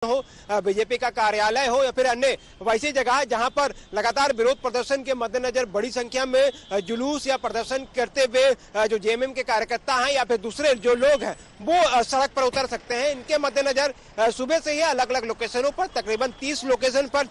हो, बीजेपी का कार्यालय हो या फिर अन्य वैसी जगह जहां पर लगातार विरोध प्रदर्शन के मद्देनजर बड़ी संख्या में जुलूस या प्रदर्शन करते हुए जो जेएमएम के कार्यकर्ता हैं या फिर दूसरे जो लोग हैं वो सड़क पर उतर सकते हैं। इनके मद्देनजर सुबह से ही अलग अलग लोकेशनों पर तकरीबन 30 लोकेशन पर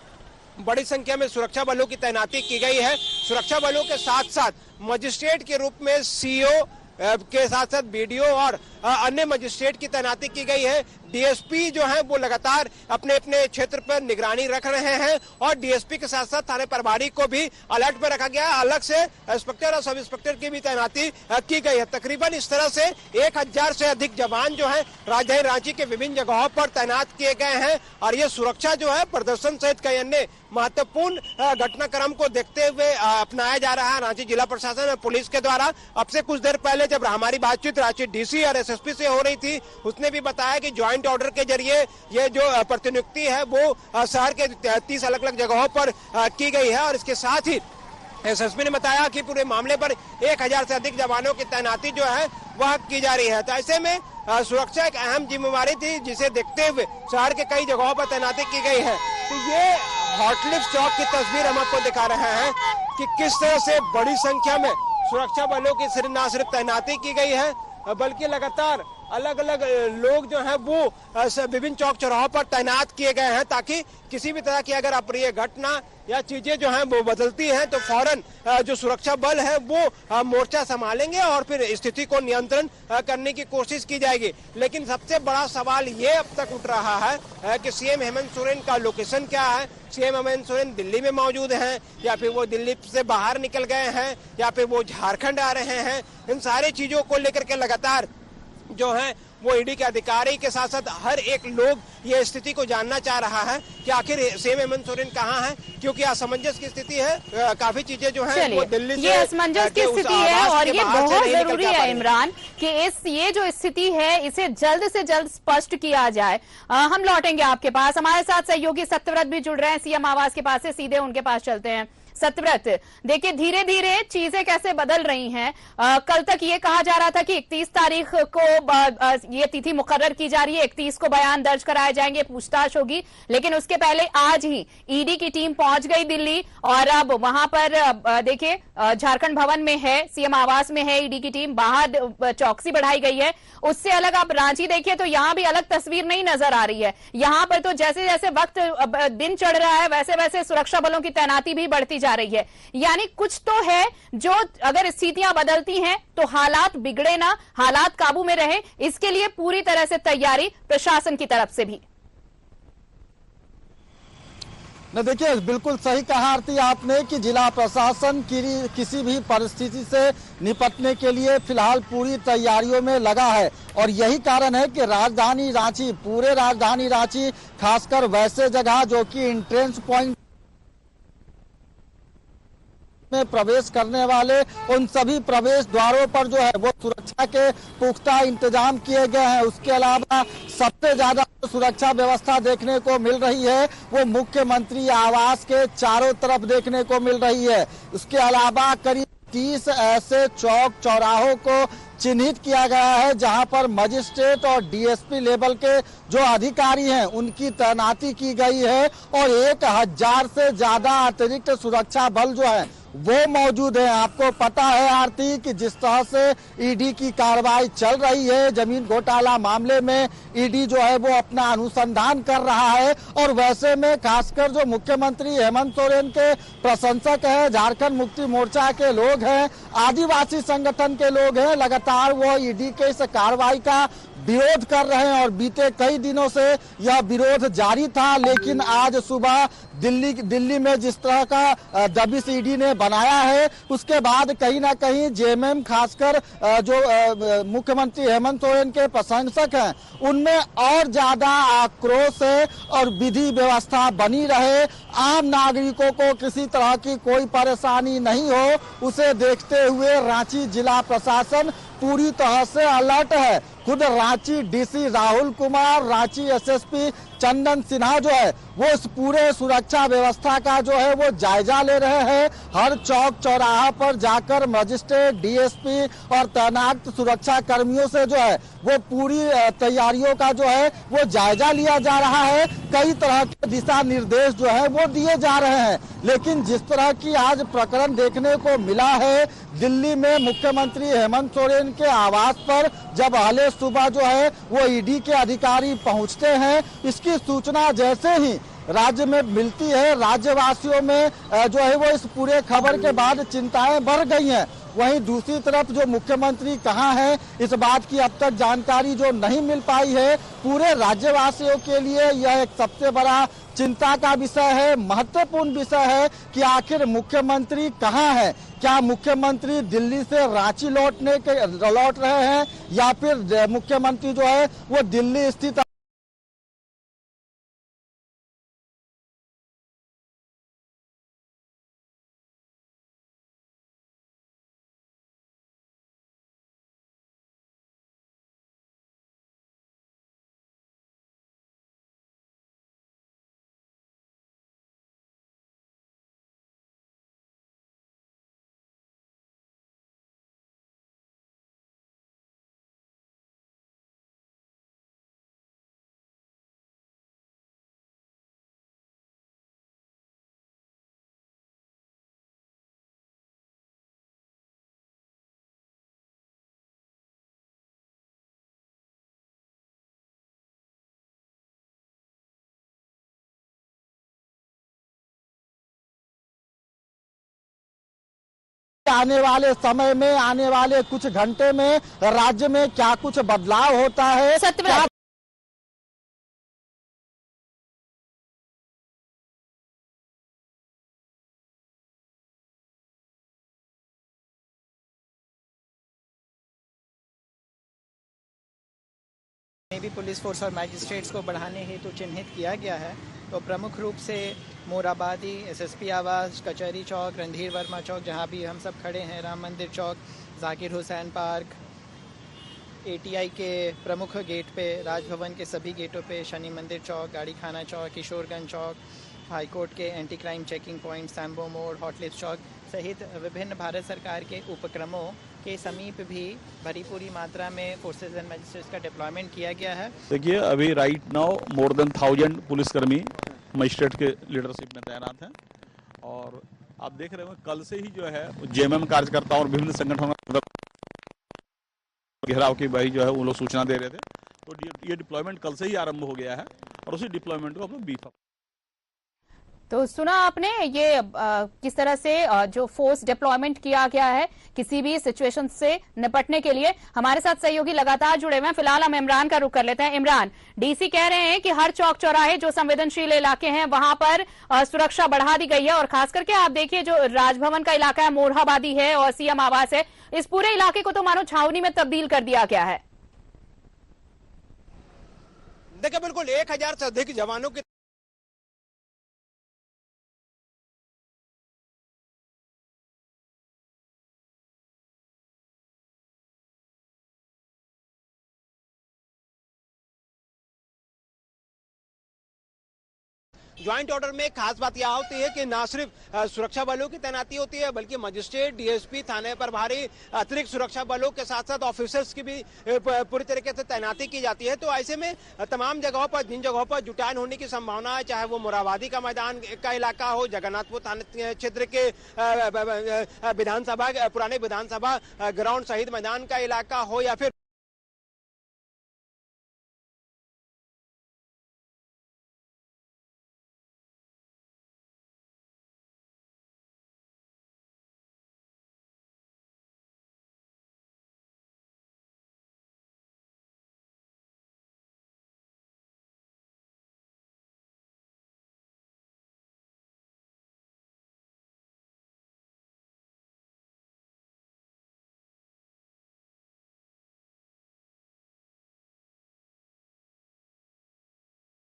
बड़ी संख्या में सुरक्षा बलों की तैनाती की गई है। सुरक्षा बलों के साथ साथ मजिस्ट्रेट के रूप में सीओ के साथ साथ बीडीओ और अन्य मजिस्ट्रेट की तैनाती की गई है। डीएसपी जो है वो लगातार अपने अपने क्षेत्र पर निगरानी रख रहे हैं और डीएसपी के साथ साथ थाने प्रभारी को भी अलर्ट पर रखा गया है। अलग से इंस्पेक्टर और सब इंस्पेक्टर की भी तैनाती की गई है। तकरीबन इस तरह से 1000 से अधिक जवान जो है राजधानी रांची के विभिन्न जगहों पर तैनात किए गए हैं और ये सुरक्षा जो है प्रदर्शन सहित कई अन्य महत्वपूर्ण घटनाक्रम को देखते हुए अपनाया जा रहा है रांची जिला प्रशासन और पुलिस के द्वारा। अब से कुछ देर पहले जब हमारी बातचीत रांची डीसी और एसएसपी से हो रही थी, उसने भी बताया कि ज्वाइंट ऑर्डर के जरिए ये जो प्रतिनियुक्ति है वो शहर के 30 अलग अलग जगहों पर की गई है और इसके साथ ही एसएसपी ने बताया कि पूरे मामले पर 1000 से अधिक जवानों की तैनाती जो है वह की जा रही है। तो ऐसे में सुरक्षा एक अहम जिम्मेवारी थी जिसे देखते हुए शहर के कई जगहों पर तैनाती की गई है। तो ये हॉटलिक्स चौक की तस्वीर हम आपको दिखा रहे हैं कि किस तरह से बड़ी संख्या में सुरक्षा बलों की न सिर्फ तैनाती की गई है बल्कि लगातार अलग अलग लोग जो हैं वो विभिन्न चौक चौराहों पर तैनात किए गए हैं ताकि किसी भी तरह की अगर अप्रिय घटना या चीजें जो हैं वो बदलती हैं तो फौरन जो सुरक्षा बल है वो मोर्चा संभालेंगे और फिर स्थिति को नियंत्रण करने की कोशिश की जाएगी। लेकिन सबसे बड़ा सवाल ये अब तक उठ रहा है कि सीएम हेमंत सोरेन का लोकेशन क्या है। सीएम हेमंत सोरेन दिल्ली में मौजूद हैं या फिर वो दिल्ली से बाहर निकल गए हैं या फिर वो झारखंड आ रहे हैं। इन सारी चीजों को लेकर के लगातार जो है वो ईडी के अधिकारी के साथ साथ हर एक लोग ये स्थिति को जानना चाह रहा है कि आखिर सीएम हेमंत सोरेन कहाँ है, क्योंकि असमंजस की स्थिति है। काफी चीजें जो है वो दिल्ली से ये असमंजस की स्थिति है और ये बहुत जरूरी है इमरान कि ये जो स्थिति है इसे जल्द से जल्द स्पष्ट किया जाए। हम लौटेंगे आपके पास, हमारे साथ सहयोगी सत्यव्रत भी जुड़ रहे हैं सीएम आवास के पास से, सीधे उनके पास चलते हैं। सत्यव्रत, देखिए धीरे धीरे चीजें कैसे बदल रही हैं। कल तक ये कहा जा रहा था कि 31 तारीख को ये तिथि मुकर्रर की जा रही है, 31 को बयान दर्ज कराए जाएंगे, पूछताछ होगी, लेकिन उसके पहले आज ही ईडी की टीम पहुंच गई दिल्ली और अब वहां पर देखिए झारखंड भवन में है, सीएम आवास में है ईडी की टीम, बाहर चौकसी बढ़ाई गई है। उससे अलग आप रांची देखिए तो यहां भी अलग तस्वीर नहीं नजर आ रही है। यहां पर तो जैसे जैसे वक्त दिन चढ़ रहा है वैसे वैसे सुरक्षा बलों की तैनाती भी बढ़ती जा रही है। यानी कुछ तो है जो अगर स्थितियां बदलती हैं तो हालात बिगड़े ना, हालात काबू में रहे, इसके लिए पूरी तरह से तैयारी प्रशासन की तरफ से भी। न देखिए, बिल्कुल सही कहा आरती आपने कि जिला प्रशासन किसी भी परिस्थिति से निपटने के लिए फिलहाल पूरी तैयारियों में लगा है और यही कारण है कि राजधानी रांची, पूरे राजधानी रांची, खासकर वैसे जगह जो कि एंट्रेंस पॉइंट में प्रवेश करने वाले उन सभी प्रवेश द्वारों पर जो है वो सुरक्षा के पुख्ता इंतजाम किए गए हैं। उसके अलावा सबसे ज्यादा सुरक्षा व्यवस्था देखने को मिल रही है वो मुख्यमंत्री आवास के चारों तरफ देखने को मिल रही है। उसके अलावा करीब 30 ऐसे चौक चौराहों को चिन्हित किया गया है जहां पर मजिस्ट्रेट और डीएसपी लेवल के जो अधिकारी हैं उनकी तैनाती की गई है और 1000 से ज्यादा अतिरिक्त सुरक्षा बल जो है वो मौजूद है। आपको पता है आरती कि जिस तरह से ईडी की कार्रवाई चल रही है, जमीन घोटाला मामले में ईडी जो है वो अपना अनुसंधान कर रहा है और वैसे में खासकर जो मुख्यमंत्री हेमंत सोरेन के प्रशंसक हैं, झारखंड मुक्ति मोर्चा के लोग हैं, आदिवासी संगठन के लोग हैं, लगातार वो ईडी के इस कार्रवाई का विरोध कर रहे हैं और बीते कई दिनों से यह विरोध जारी था। लेकिन आज सुबह दिल्ली में जिस तरह का दबिश ईडी ने बनाया है उसके बाद कहीं ना कहीं जेएमएम, खासकर जो मुख्यमंत्री हेमंत सोरेन के प्रशंसक हैं, उनमें और ज्यादा आक्रोश है और विधि व्यवस्था बनी रहे, आम नागरिकों को किसी तरह की कोई परेशानी नहीं हो, उसे देखते हुए रांची जिला प्रशासन पूरी तरह से अलर्ट है। खुद रांची डीसी राहुल कुमार, रांची एसएसपी चंदन सिन्हा जो है वो इस पूरे सुरक्षा व्यवस्था का जो है वो जायजा ले रहे हैं। हर चौक चौराहा पर जाकर मजिस्ट्रेट, डीएसपी और तैनात सुरक्षा कर्मियों से जो है वो पूरी तैयारियों का जो है वो जायजा लिया जा रहा है। कई तरह के दिशा निर्देश जो है वो दिए जा रहे हैं, लेकिन जिस तरह की आज प्रकरण देखने को मिला है दिल्ली में मुख्यमंत्री हेमंत सोरेन के आवास पर जब अहले सुबह जो है वो ईडी के अधिकारी पहुंचते हैं, इसकी सूचना जैसे ही राज्य में मिलती है, राज्यवासियों में जो है वो इस पूरे खबर के बाद चिंताएं बढ़ गई हैं। वहीं दूसरी तरफ जो मुख्यमंत्री कहाँ हैं इस बात की अब तक जानकारी जो नहीं मिल पाई है। पूरे राज्यवासियों के लिए यह एक सबसे बड़ा चिंता का विषय है, महत्वपूर्ण विषय है कि आखिर मुख्यमंत्री कहाँ हैं। क्या मुख्यमंत्री दिल्ली से रांची लौट रहे हैं या फिर मुख्यमंत्री जो है वो दिल्ली स्थित आने वाले समय में, आने वाले कुछ घंटे में राज्य में क्या कुछ बदलाव होता है। सत्यव्रत, भी पुलिस फोर्स और मैजिस्ट्रेट्स को बढ़ाने हेतु चिन्हित किया गया है। तो प्रमुख रूप से मोराबादी, एसएसपी आवास, कचहरी चौक, रणधीर वर्मा चौक जहां भी हम सब खड़े हैं, राम मंदिर चौक, जाकिर हुसैन पार्क, एटीआई के प्रमुख गेट पे, राजभवन के सभी गेटों पे, शनि मंदिर चौक, गाड़ी खाना चौक, किशोरगंज चौक, हाईकोर्ट के anti crime checking point, sambo मोड़, हॉटलिस्ट चौक सहित विभिन्न भारत सरकार के उपक्रमों के समीप भी भरी पूरी मात्रा में फोर्सेज एंड मजिस्ट्रेट्स का डिप्लॉयमेंट किया गया है। देखिए, अभी राइट नाउ मोर देन 1000 पुलिसकर्मी मजिस्ट्रेट के लीडरशिप में तैनात हैं और आप देख रहे हो कल से ही जो है जेएमएम कार्यकर्ताओं और विभिन्न संगठनों घेराव की भाई जो है वो लोग सूचना दे रहे थे। तो ये डिप्लॉयमेंट कल से ही आरंभ हो गया है और उसी डिप्लॉयमेंट को हम लोग बीफ अप। तो सुना आपने ये किस तरह से जो फोर्स डिप्लॉयमेंट किया गया है किसी भी सिचुएशन से निपटने के लिए। हमारे साथ सहयोगी लगातार जुड़े हुए हैं। फिलहाल हम इमरान का रुख कर लेते हैं। इमरान, डीसी कह रहे हैं कि हर चौक चौराहे जो संवेदनशील इलाके हैं वहां पर सुरक्षा बढ़ा दी गई है और खास करके आप देखिए जो राजभवन का इलाका है, मोरहाबादी है और सीएम आवास है, इस पूरे इलाके को तो मानो छावनी में तब्दील कर दिया गया है। देखिए, बिल्कुल 1000 से अधिक जवानों की ज्वाइंट ऑर्डर में खास बात यह होती है कि न सिर्फ सुरक्षा बलों की तैनाती होती है बल्कि मजिस्ट्रेट, डीएसपी, थाने प्रभारी, अतिरिक्त सुरक्षा बलों के साथ साथ ऑफिसर्स की भी पूरी तरीके से तैनाती की जाती है। तो ऐसे में तमाम जगहों पर, जिन जगहों पर जुटान होने की संभावना है, चाहे वो मोराबादी का मैदान का इलाका हो, जगन्नाथपुर थाना क्षेत्र के विधानसभा, पुराने विधानसभा ग्राउंड शहीद मैदान का इलाका हो या फिर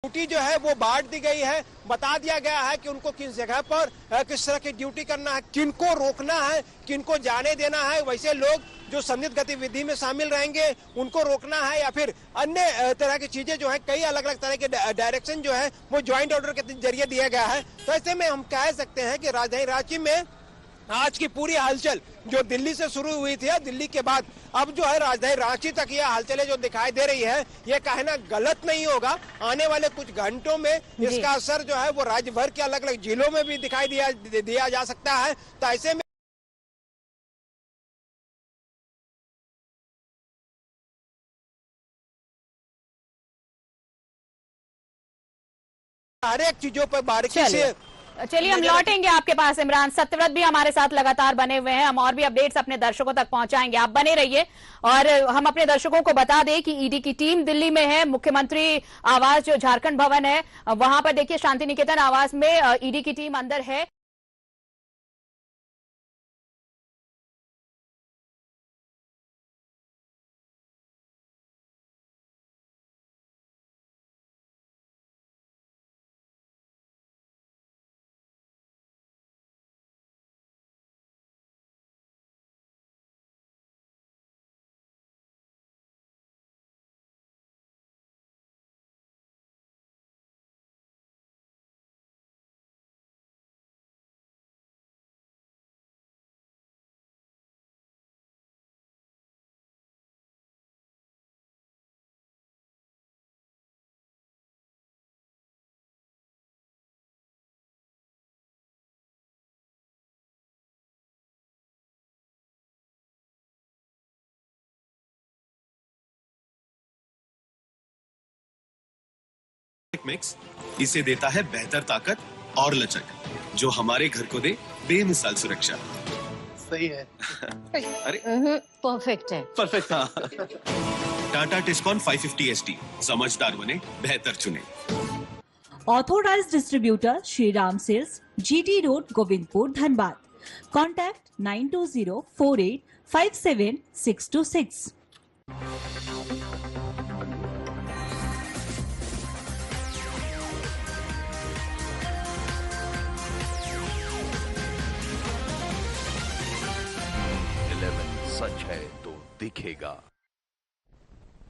ड्यूटी जो है वो बांट दी गई है, बता दिया गया है कि उनको किस जगह पर किस तरह की ड्यूटी करना है, किनको रोकना है, किनको जाने देना है। वैसे लोग जो संदिग्ध गतिविधि में शामिल रहेंगे उनको रोकना है या फिर अन्य तरह की चीजें जो है, कई अलग अलग तरह के डायरेक्शन जो है वो ज्वाइंट ऑर्डर के जरिए दिया गया है। तो ऐसे में हम कह सकते हैं कि राजधानी रांची में आज की पूरी हलचल जो दिल्ली से शुरू हुई थी, दिल्ली के बाद अब जो है राजधानी रांची तक यह हलचलें जो दिखाई दे रही है, ये कहना गलत नहीं होगा। आने वाले कुछ घंटों में इसका असर जो है वो राज्य भर के अलग अलग जिलों में भी दिखाई दिया जा सकता है। तो ऐसे में हर एक चीजों पर बारीकी से चलिए हम लौटेंगे आपके पास। इमरान सत्यव्रत भी हमारे साथ लगातार बने हुए हैं, हम और भी अपडेट्स अपने दर्शकों तक पहुंचाएंगे, आप बने रहिए। और हम अपने दर्शकों को बता दें कि ईडी की टीम दिल्ली में है। मुख्यमंत्री आवास जो झारखंड भवन है वहां पर देखिए शांति निकेतन आवास में ईडी की टीम अंदर है। मिक्स इसे देता है बेहतर ताकत और लचक, जो हमारे घर को दे बेमिसाल सुरक्षा। सही है। अरे परफेक्ट है। परफेक्ट। हाँ। टाटा टिस्कॉन 550 ST, समझदार बने बेहतर चुने। Authorized distributor Shri Ram sales, GT road, Govindpur, Dhanbad. Contact 9204857626। सच है तो दिखेगा।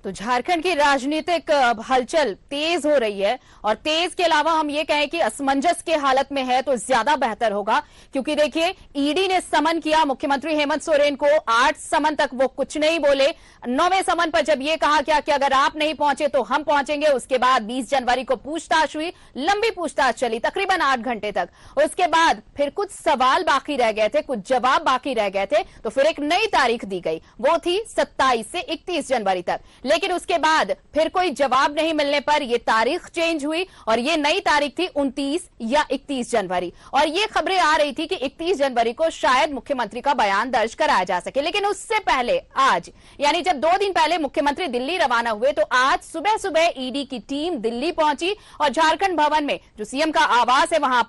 तो झारखंड की राजनीतिक हलचल तेज हो रही है और तेज के अलावा हम ये कहें कि असमंजस के हालत में है तो ज्यादा बेहतर होगा, क्योंकि देखिए ईडी ने समन किया मुख्यमंत्री हेमंत सोरेन को। 8 समन तक वो कुछ नहीं बोले। 9वें समन पर जब ये कहा क्या कि अगर आप नहीं पहुंचे तो हम पहुंचेंगे, उसके बाद 20 जनवरी को पूछताछ हुई, लंबी पूछताछ चली तकरीबन 8 घंटे तक। उसके बाद फिर कुछ सवाल बाकी रह गए थे, कुछ जवाब बाकी रह गए थे, तो फिर एक नई तारीख दी गई, वो थी 27 से 31 जनवरी तक। लेकिन उसके बाद फिर कोई जवाब नहीं मिलने पर यह तारीख चेंज हुई और ये नई तारीख थी 29 या 31 जनवरी। और ये खबरें आ रही थी कि 31 जनवरी को शायद मुख्यमंत्री का बयान दर्ज कराया जा सके। लेकिन उससे पहले आज, यानी जब 2 दिन पहले मुख्यमंत्री दिल्ली रवाना हुए, तो आज सुबह सुबह ईडी की टीम दिल्ली पहुंची और झारखंड भवन में जो सीएम का आवास है वहां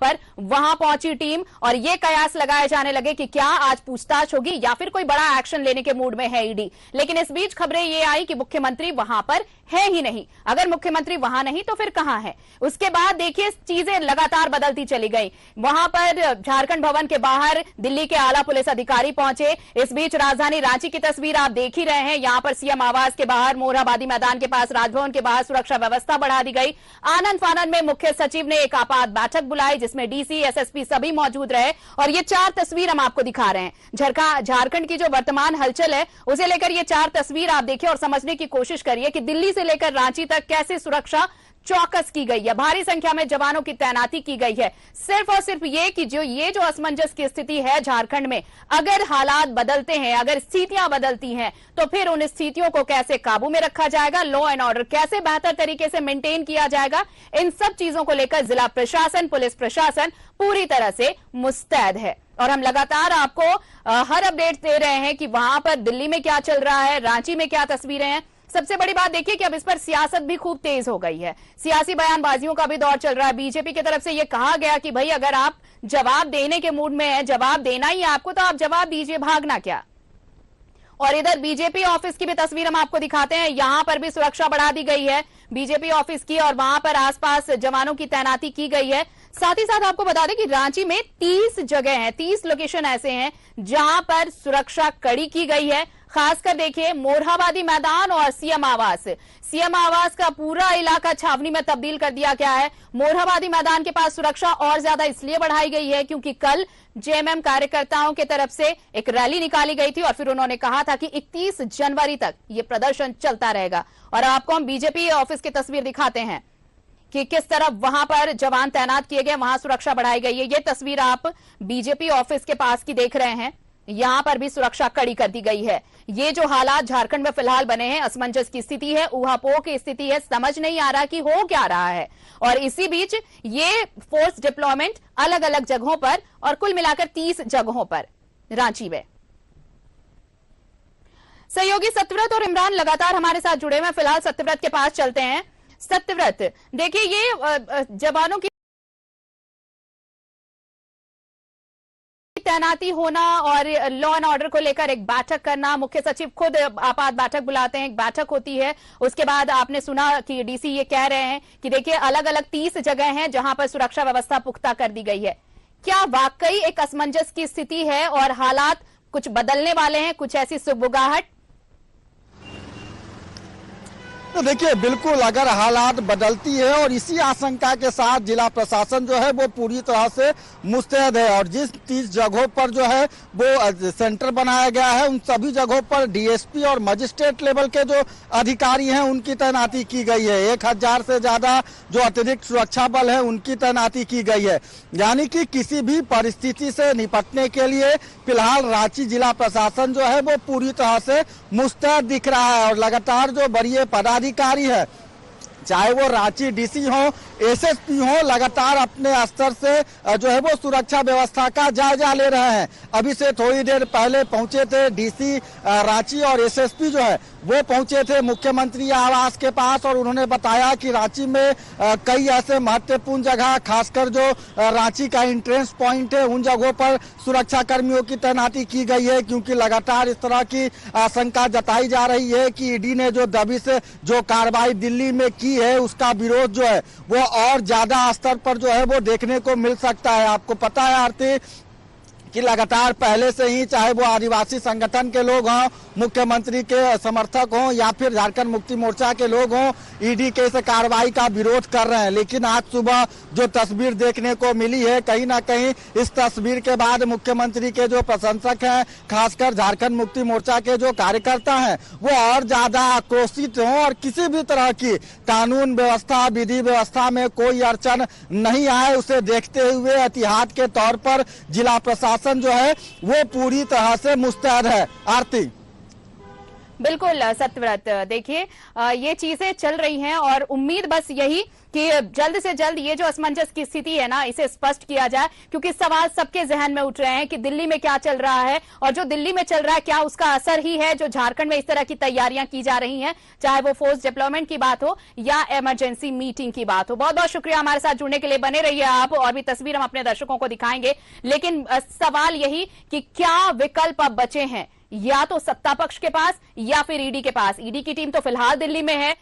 पहुंची टीम। और ये कयास लगाए जाने लगे कि क्या आज पूछताछ होगी या फिर कोई बड़ा एक्शन लेने के मूड में है ईडी। लेकिन इस बीच खबरें ये आई कि मुख्यमंत्री वहां पर है ही नहीं। अगर मुख्यमंत्री वहां नहीं तो फिर कहां है। उसके बाद देखिए चीजें लगातार बदलती चली गई। वहां पर झारखंड भवन के बाहर दिल्ली के आला पुलिस अधिकारी पहुंचे। इस बीच राजधानी रांची की तस्वीर आप देख ही रहे हैं। यहां पर सीएम आवास के बाहर, मोरहाबादी मैदान के पास, राजभवन के बाहर सुरक्षा व्यवस्था बढ़ा दी गई। आनंद फानंद में मुख्य सचिव ने एक आपात बैठक बुलाई जिसमें डीसी, एसएसपी सभी मौजूद रहे। और ये 4 तस्वीर हम आपको दिखा रहे हैं। झारखंड की जो वर्तमान हलचल है उसे लेकर ये 4 तस्वीर आप देखिए और समझने की कोशिश करिए कि दिल्ली से लेकर रांची तक कैसे सुरक्षा चौकस की गई है। भारी संख्या में जवानों की तैनाती की गई है, सिर्फ और सिर्फ ये कि ये जो असमंजस की स्थिति है झारखंड में, अगर हालात बदलते हैं, अगर स्थितियां बदलती हैं, तो फिर उन स्थितियों को कैसे काबू में रखा जाएगा, लॉ एंड ऑर्डर कैसे बेहतर तरीके से मेंटेन किया जाएगा, इन सब चीजों को लेकर जिला प्रशासन, पुलिस प्रशासन पूरी तरह से मुस्तैद है। और हम लगातार आपको हर अपडेट दे रहे हैं कि वहां पर दिल्ली में क्या चल रहा है, रांची में क्या तस्वीरें हैं। सबसे बड़ी बात देखिए कि अब इस पर सियासत भी खूब तेज हो गई है। सियासी बयानबाजियों का भी दौर चल रहा है। बीजेपी की तरफ से यह कहा गया कि भाई अगर आप जवाब देने के मूड में है, जवाब देना ही है आपको, तो आप जवाब दीजिए, भागना क्या। और इधर बीजेपी ऑफिस की भी तस्वीर हम आपको दिखाते हैं। यहां पर भी सुरक्षा बढ़ा दी गई है बीजेपी ऑफिस की, और वहां पर आसपास जवानों की तैनाती की गई है। साथ ही साथ आपको बता दें कि रांची में 30 जगह हैं, 30 लोकेशन ऐसे हैं जहां पर सुरक्षा कड़ी की गई है। खासकर देखिए मोरहाबादी मैदान और सीएम आवास का पूरा इलाका छावनी में तब्दील कर दिया गया है। मोरहाबादी मैदान के पास सुरक्षा और ज्यादा इसलिए बढ़ाई गई है क्योंकि कल जेएमएम कार्यकर्ताओं की तरफ से एक रैली निकाली गई थी और फिर उन्होंने कहा था कि 31 जनवरी तक ये प्रदर्शन चलता रहेगा। और आपको हम बीजेपी ऑफिस की तस्वीर दिखाते हैं कि किस तरह वहां पर जवान तैनात किए गए, वहां सुरक्षा बढ़ाई गई है। ये तस्वीर आप बीजेपी ऑफिस के पास की देख रहे हैं। यहां पर भी सुरक्षा कड़ी कर दी गई है। ये जो हालात झारखंड में फिलहाल बने हैं, असमंजस की स्थिति है, ऊहापोह की स्थिति है, समझ नहीं आ रहा कि हो क्या रहा है। और इसी बीच ये फोर्स डिप्लॉयमेंट अलग अलग जगहों पर, और कुल मिलाकर 30 जगहों पर रांची में। सहयोगी सत्यव्रत और इमरान लगातार हमारे साथ जुड़े हुए हैं। फिलहाल सत्यव्रत के पास चलते हैं। सत्यव्रत, देखिए ये जवानों की तैनाती होना और लॉ एंड ऑर्डर को लेकर एक बैठक करना, मुख्य सचिव खुद आपात बैठक बुलाते हैं, एक बैठक होती है। उसके बाद आपने सुना कि डीसी ये कह रहे हैं कि देखिए अलग अलग 30 जगह हैं जहां पर सुरक्षा व्यवस्था पुख्ता कर दी गई है। क्या वाकई एक असमंजस की स्थिति है और हालात कुछ बदलने वाले हैं, कुछ ऐसी सुगबुगाहट? तो देखिए बिल्कुल, अगर हालात बदलती है और इसी आशंका के साथ जिला प्रशासन जो है वो पूरी तरह से मुस्तैद है। और जिस 30 जगहों पर जो है वो सेंटर बनाया गया है, उन सभी जगहों पर डीएसपी और मजिस्ट्रेट लेवल के जो अधिकारी हैं उनकी तैनाती की गई है। 1000 से ज्यादा जो अतिरिक्त सुरक्षा बल है उनकी तैनाती की गई है। यानी कि किसी भी परिस्थिति से निपटने के लिए फिलहाल रांची जिला प्रशासन जो है वो पूरी तरह से मुस्तैद दिख रहा है। और लगातार जो वरीय पदाधिकारी है, चाहे वो रांची डीसी हो, एसएसपी हो, लगातार अपने स्तर से जो है वो सुरक्षा व्यवस्था का जायजा ले रहे हैं। अभी से थोड़ी देर पहले पहुंचे थे डीसी रांची और एसएसपी जो है वो पहुंचे थे मुख्यमंत्री आवास के पास, और उन्होंने बताया कि रांची में कई ऐसे महत्वपूर्ण जगह, खासकर जो रांची का एंट्रेंस पॉइंट है, उन जगहों पर सुरक्षा कर्मियों की तैनाती की गई है। क्योंकि लगातार इस तरह की आशंका जताई जा रही है कि ईडी ने जो दबिश जो कार्रवाई दिल्ली में की है उसका विरोध जो है वो और ज्यादा स्तर पर जो है वो देखने को मिल सकता है। आपको पता है आरती कि लगातार पहले से ही, चाहे वो आदिवासी संगठन के लोग हों, मुख्यमंत्री के समर्थक हों या फिर झारखंड मुक्ति मोर्चा के लोग हों, ईडी के इस कार्रवाई का विरोध कर रहे हैं। लेकिन आज सुबह जो तस्वीर देखने को मिली है, कहीं ना कहीं इस तस्वीर के बाद मुख्यमंत्री के जो प्रशंसक हैं, खासकर झारखंड मुक्ति मोर्चा के जो कार्यकर्ता हैं, वो और ज्यादा आक्रोशित हों और किसी भी तरह की कानून व्यवस्था, विधि व्यवस्था में कोई अड़चन नहीं आए, उसे देखते हुए एहतियात के तौर पर जिला प्रशासन जो है वो पूरी तरह से मुस्तैद है। आरती, बिल्कुल सत्यव्रत, देखिए ये चीजें चल रही हैं और उम्मीद बस यही कि जल्द से जल्द ये जो असमंजस की स्थिति है ना, इसे स्पष्ट किया जाए। क्योंकि सवाल सबके जहन में उठ रहे हैं कि दिल्ली में क्या चल रहा है, और जो दिल्ली में चल रहा है क्या उसका असर ही है जो झारखंड में इस तरह की तैयारियां की जा रही हैं, चाहे वो फोर्स डिप्लॉयमेंट की बात हो या इमरजेंसी मीटिंग की बात हो। बहुत बहुत शुक्रिया हमारे साथ जुड़ने के लिए, बने रहिए आप, और भी तस्वीर हम अपने दर्शकों को दिखाएंगे। लेकिन सवाल यही कि क्या विकल्प अब बचे हैं, या तो सत्ता पक्ष के पास या फिर ईडी के पास। ईडी की टीम तो फिलहाल दिल्ली में है।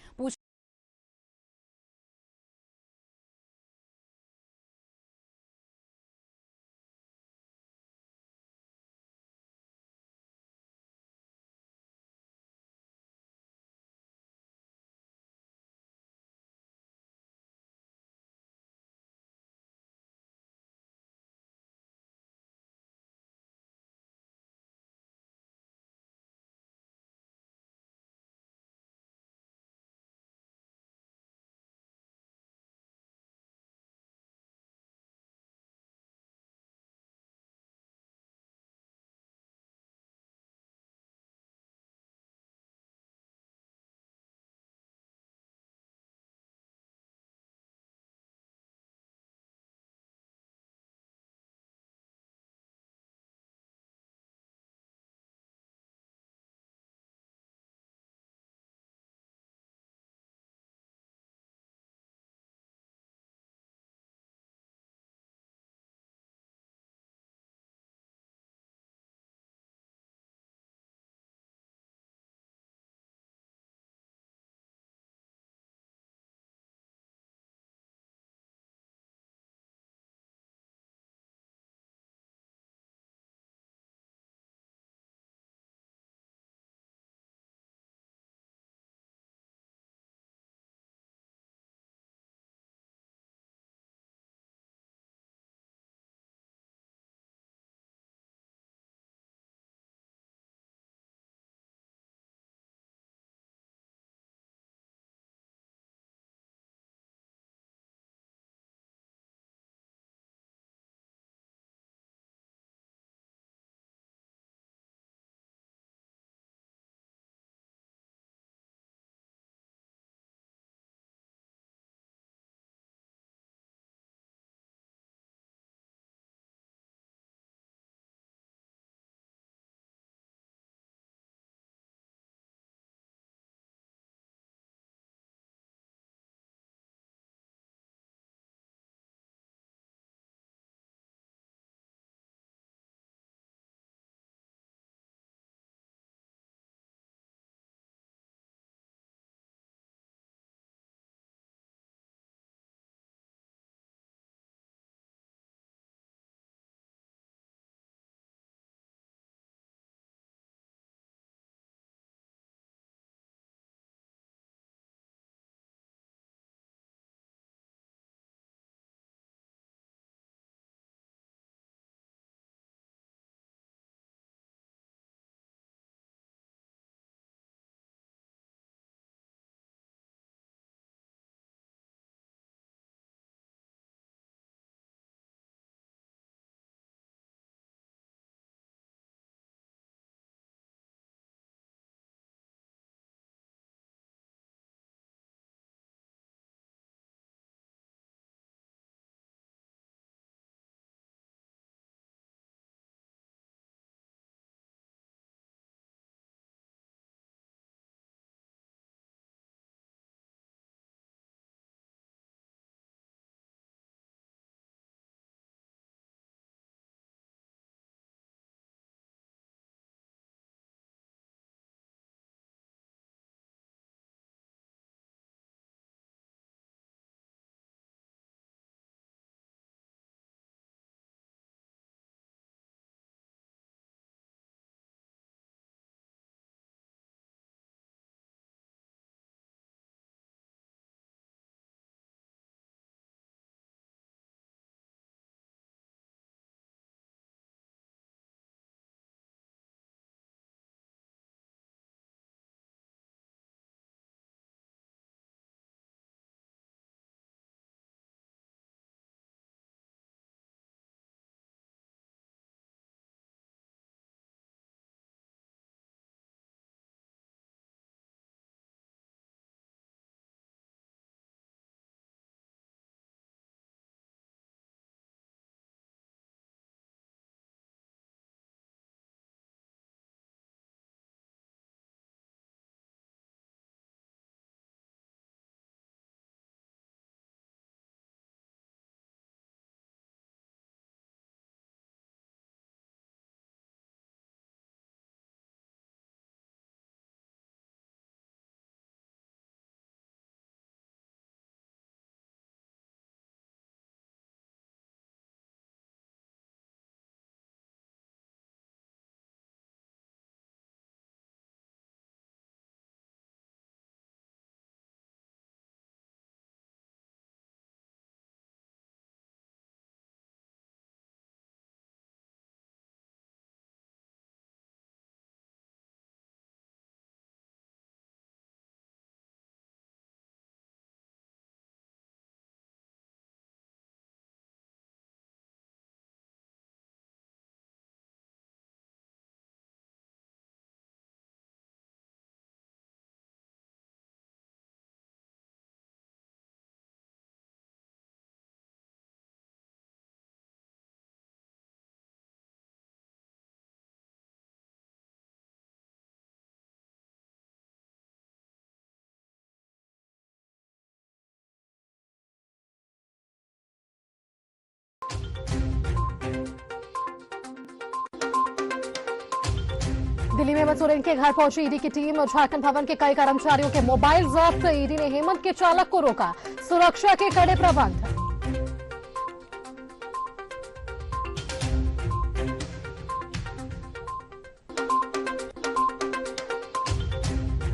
दिल्ली में हेमंत सोरेन के घर पहुंची ईडी की टीम और झारखंड भवन के कई कर्मचारियों के मोबाइल जब्त। ईडी ने हेमंत के चालक को रोका, सुरक्षा के कड़े प्रबंध।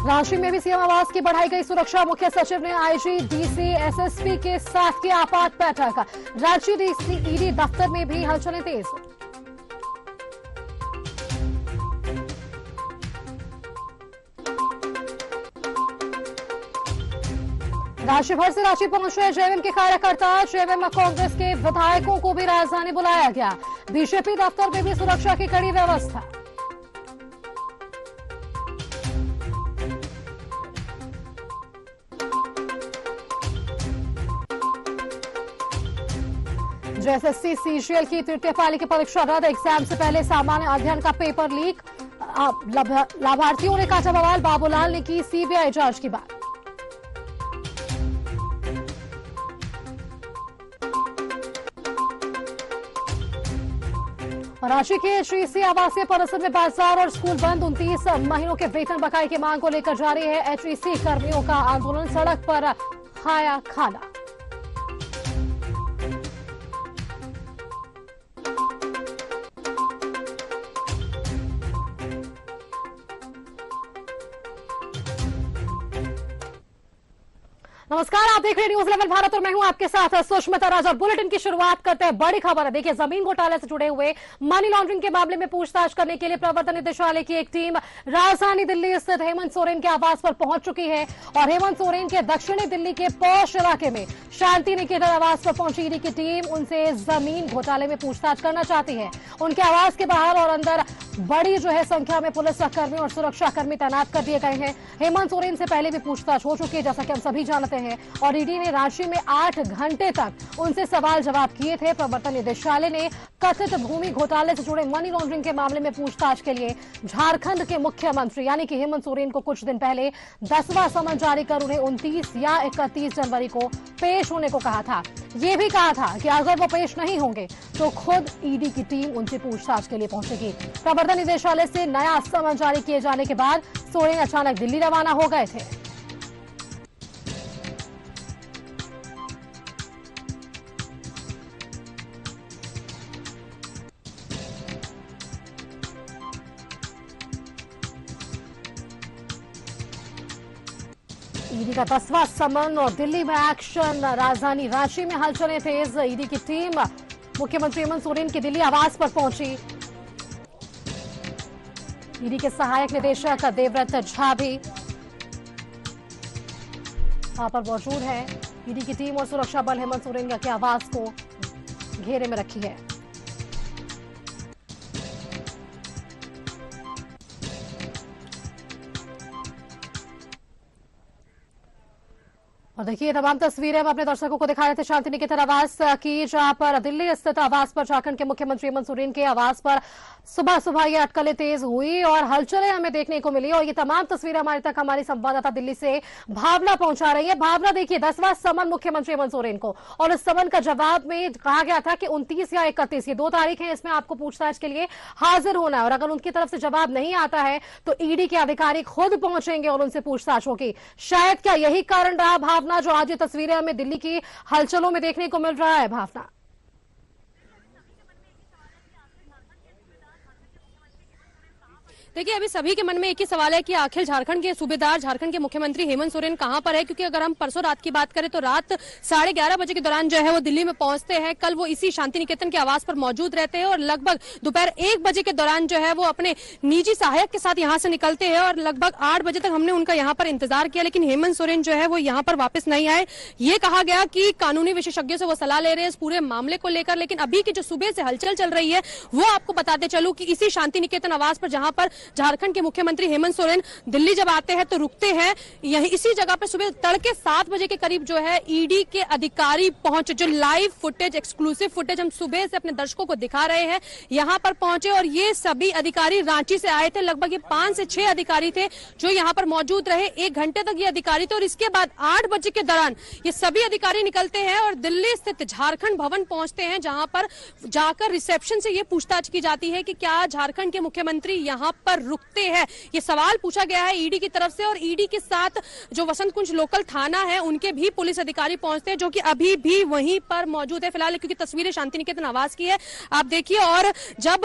रांची में भी सीएम आवास की बढ़ाई गई सुरक्षा। मुख्य सचिव ने आईजी, डीसी, एसएसपी के साथ की आपात बैठक। रांची डीसी ईडी दफ्तर में भी हलचलें तेज। रांची भर से रांची पहुंच रहे जेएमएम के कार्यकर्ता। जेएमएम कांग्रेस के विधायकों को भी राजधानी बुलाया गया। बीजेपी दफ्तर में भी सुरक्षा की कड़ी व्यवस्था। जेएसएससी सीजीएल की तृतीय पाली की परीक्षा रद्द। एग्जाम से पहले सामान्य अध्ययन का पेपर लीक। लाभार्थियों ने काटा बवाल। बाबूलाल ने की सीबीआई जांच की बात। रांची के एचईसी आवासीय परिसर में बाजार और स्कूल बंद। 29 महीनों के वेतन बकाये की मांग को लेकर जारी है एचईसी कर्मियों का आंदोलन। सड़क पर खाया खाना। नमस्कार, आप देख रहे हैं न्यूज 11 भारत और मैं हूं आपके साथ सुष्मिता राजा। बुलेटिन की शुरुआत करते हैं। बड़ी खबर है, देखिए, जमीन घोटाले से जुड़े हुए मनी लॉन्ड्रिंग के मामले में पूछताछ करने के लिए प्रवर्तन निदेशालय की एक टीम राजधानी दिल्ली स्थित हेमंत सोरेन के आवास पर पहुंच चुकी है और हेमंत सोरेन के दक्षिणी दिल्ली के पौष इलाके में शांति निकेतन आवास पर पहुंची ईडी की टीम उनसे जमीन घोटाले में पूछताछ करना चाहती है। उनके आवास के बाहर और अंदर बड़ी संख्या में पुलिस कर्मी और सुरक्षा कर्मी तैनात कर दिए गए हैं। हेमंत सोरेन से पहले भी पूछताछ हो चुकी है, जैसा कि हम सभी जानते हैं, और ईडी ने रांची में 8 घंटे तक उनसे सवाल जवाब किए थे। प्रवर्तन निदेशालय ने कथित भूमि घोटाले से जुड़े मनी लॉन्ड्रिंग के मामले में पूछताछ के लिए झारखंड के मुख्यमंत्री यानी कि हेमंत सोरेन को कुछ दिन पहले 10वां समन जारी कर उन्हें 29 या 31 जनवरी को पेश होने को कहा था। ये भी कहा था कि अगर वो पेश नहीं होंगे तो खुद ईडी की टीम उनसे पूछताछ के लिए पहुंचेगी। प्रवर्तन निदेशालय से नया समन जारी किए जाने के बाद सोरेन अचानक दिल्ली रवाना हो गए थे। ईडी का 10वां समन और दिल्ली में एक्शन। राजधानी रांची में हलचलें तेज। ईडी की टीम मुख्यमंत्री हेमंत सोरेन के दिल्ली आवास पर पहुंची। ईडी के सहायक निदेशक देवव्रत झा भी वहां पर मौजूद है। ईडी की टीम और सुरक्षा बल हेमंत सोरेन के आवास को घेरे में रखी है। और देखिए, तमाम तस्वीरें हम अपने दर्शकों को दिखा रहे थे शांति निकेतन आवास की, जहां पर दिल्ली स्थित आवास पर झारखंड के मुख्यमंत्री हेमंत सोरेन के आवास पर सुबह सुबह ये अटकलें तेज हुई और हलचलें हमें देखने को मिली। और ये तमाम तस्वीरें हमारे तक हमारी संवाददाता दिल्ली से भावना पहुंचा रही है। भावना, देखिए, 10वां समन मुख्यमंत्री हेमंत सोरेन को, और इस समन का जवाब में कहा गया था कि 29 या 31 ये 2 तारीख है, इसमें आपको पूछताछ के लिए हाजिर होना है और अगर उनकी तरफ से जवाब नहीं आता है तो ईडी के अधिकारी खुद पहुंचेंगे और उनसे पूछताछ होगी। शायद क्या यही कारण रहा भावना जो आज ये तस्वीरें हमें दिल्ली की हलचलों में देखने को मिल रहा है? भावना, देखिए, अभी सभी के मन में एक ही सवाल है कि आखिर झारखंड के सूबेदार, झारखंड के मुख्यमंत्री हेमंत सोरेन कहां पर है, क्योंकि अगर हम परसों रात की बात करें तो रात 11:30 बजे के दौरान जो है वो दिल्ली में पहुंचते हैं। कल वो इसी शांति निकेतन के आवास पर मौजूद रहते हैं और लगभग दोपहर 1 बजे के दौरान जो है वो अपने निजी सहायक के साथ यहां से निकलते हैं और लगभग 8 बजे तक हमने उनका यहाँ पर इंतजार किया, लेकिन हेमंत सोरेन जो है वो यहाँ पर वापस नहीं आए। ये कहा गया कि कानूनी विशेषज्ञों से वो सलाह ले रहे हैं इस पूरे मामले को लेकर, लेकिन अभी की जो सुबह से हलचल चल रही है वो आपको बताते चलूं कि इसी शांति निकेतन आवास पर, जहां पर झारखंड के मुख्यमंत्री हेमंत सोरेन दिल्ली जब आते हैं तो रुकते हैं, यही इसी जगह पर सुबह तड़के 7 बजे के करीब जो है ईडी के अधिकारी पहुंचे। जो लाइव फुटेज, एक्सक्लूसिव फुटेज हम सुबह से अपने दर्शकों को दिखा रहे हैं, यहां पर पहुंचे और ये सभी अधिकारी रांची से आए थे। लगभग ये 5 से 6 अधिकारी थे जो यहां पर मौजूद रहे। 1 घंटे तक ये अधिकारी थे और इसके बाद 8 बजे के दौरान ये सभी अधिकारी निकलते हैं और दिल्ली स्थित झारखंड भवन पहुंचते हैं, जहां पर जाकर रिसेप्शन से ये पूछताछ की जाती है कि क्या झारखंड के मुख्यमंत्री यहां पर रुकते हैं, ये सवाल पूछा गया है ईडी की तरफ से। और ईडी के साथ जो वसंत कुंज लोकल थाना है उनके भी पुलिस अधिकारी पहुंचते हैं, जो कि अभी भी वहीं पर मौजूद है फिलहाल, क्योंकि तस्वीरें शांति निकेतन आवास की है, आप देखिए। और जब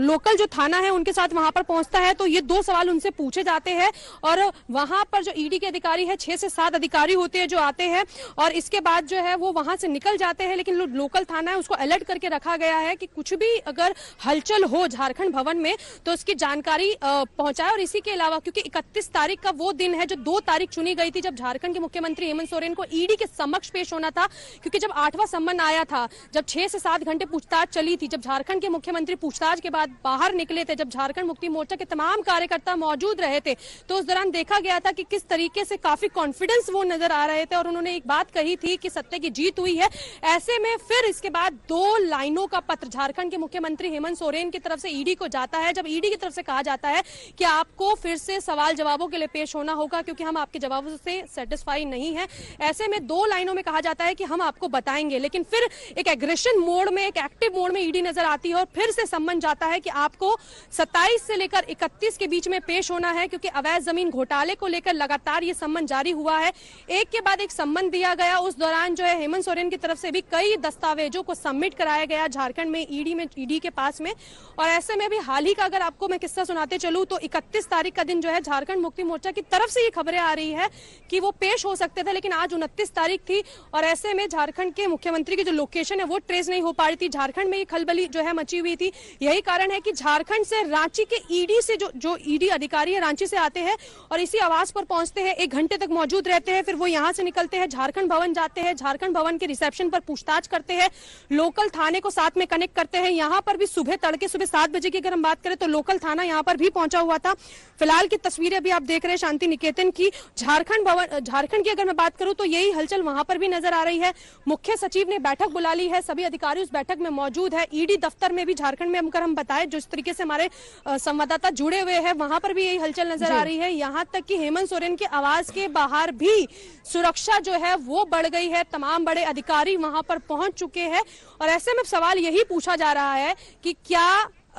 लोकल जो थाना है उनके साथ वहां पर पहुंचता है तो ये 2 सवाल उनसे पूछे जाते हैं। और वहां पर जो ईडी के अधिकारी है 6 से 7 अधिकारी होते हैं जो आते हैं, और इसके बाद जो है वो वहां से निकल जाते हैं। लेकिन लोकल थाना है उसको अलर्ट करके रखा गया है कि कुछ भी अगर हलचल हो झारखंड भवन में तो उसकी जानकारी पहुंचाए। और इसी के अलावा क्योंकि 31 तारीख का वो दिन है जो 2 तारीख चुनी गई थी जब झारखंड के मुख्यमंत्री हेमंत सोरेन को ईडी के समक्ष पेश होना था, क्योंकि जब 8वां सम्मन आया था, जब 6 से 7 घंटे पूछताछ चली थी, जब झारखंड के मुख्यमंत्री पूछताछ के बाद बाहर निकले थे, जब झारखंड मुक्ति मोर्चा के तमाम कार्यकर्ता मौजूद रहे थे, तो उस दौरान देखा गया था कि किस तरीके से काफी कॉन्फिडेंस वो नजर आ रहे थे। और उन्होंने एक बात कही थी कि सत्य की जीत हुई है। ऐसे में फिर इसके बाद 2 लाइनों का पत्र झारखंड के मुख्यमंत्री हेमंत सोरेन की तरफ से ईडी को जाता है, जब ईडी की तरफ से कहा जाता है कि आपको फिर से सवाल जवाबों के लिए पेश होना होगा क्योंकि हम आपके जवाबों से सेटिस्फाई नहीं है। ऐसे में 2 लाइनों में कहा जाता है कि हम आपको बताएंगे, लेकिन फिर एक एग्रेशन मोड में, एक एक्टिव मोड में ईडी नजर आती है और फिर से सम्मन जाता है कि आपको 27 से लेकर 31 के बीच में पेश होना है, क्योंकि अवैध जमीन घोटाले को लेकर लगातार ये सम्मन जारी हुआ है। एक के बाद एक सम्मन दिया गया। उस दौरान जो है हेमंत सोरेन की तरफ से भी कई दस्तावेजों को सबमिट कराया गया झारखंड में ईडी के पास में। और ऐसे में भी हाल ही का अगर आपको मैं किस्सा सुनाते चलूं तो 31 तारीख का दिन जो है झारखंड मुक्ति मोर्चा की तरफ से ये खबरें आ रही है कि वो पेश हो सकते थे, लेकिन आज 29 तारीख थी और ऐसे में झारखंड के मुख्यमंत्री की जो लोकेशन है वो ट्रेस नहीं हो पा रही थी। झारखंड में ये खलबली जो है मची हुई थी। यही कारण है कि झारखंड से रांची के ईडी से जो ईडी अधिकारी है रांची से आते हैं और इसी आवास पर पहुंचते हैं, 1 घंटे तक मौजूद रहते हैं, फिर वो यहां से निकलते हैं, झारखंड भवन जाते हैं, झारखंड भवन के रिसेप्शन पर पूछताछ करते हैं, लोकल थाने को साथ में कनेक्ट करते हैं। यहां पर भी सुबह 7 बजे की अगर हम बात करें तो लोकल थाना यहां पर भी पहुंचा हुआ था। फिलहाल की तस्वीरें अभी आप देख रहे हैं शांति निकेतन की। झारखंड की अगर मैं बात करूं तो यही हलचल वहां पर भी नजर आ रही है। मुख्य सचिव ने बैठक बुला ली है, सभी अधिकारी उस बैठक में मौजूद है। ईडी दफ्तर में भी झारखंड में अगर हम बताएं, जिस तरीके से हमारे संवाददाता जुड़े हुए हैं, वहां पर भी यही हलचल नजर आ रही है। यहां तक कि हेमंत सोरेन के आवास के बाहर भी सुरक्षा जो है वो बढ़ गई है। तमाम बड़े अधिकारी वहां पर पहुंच चुके हैं और ऐसे में सवाल यही पूछा जा रहा है कि क्या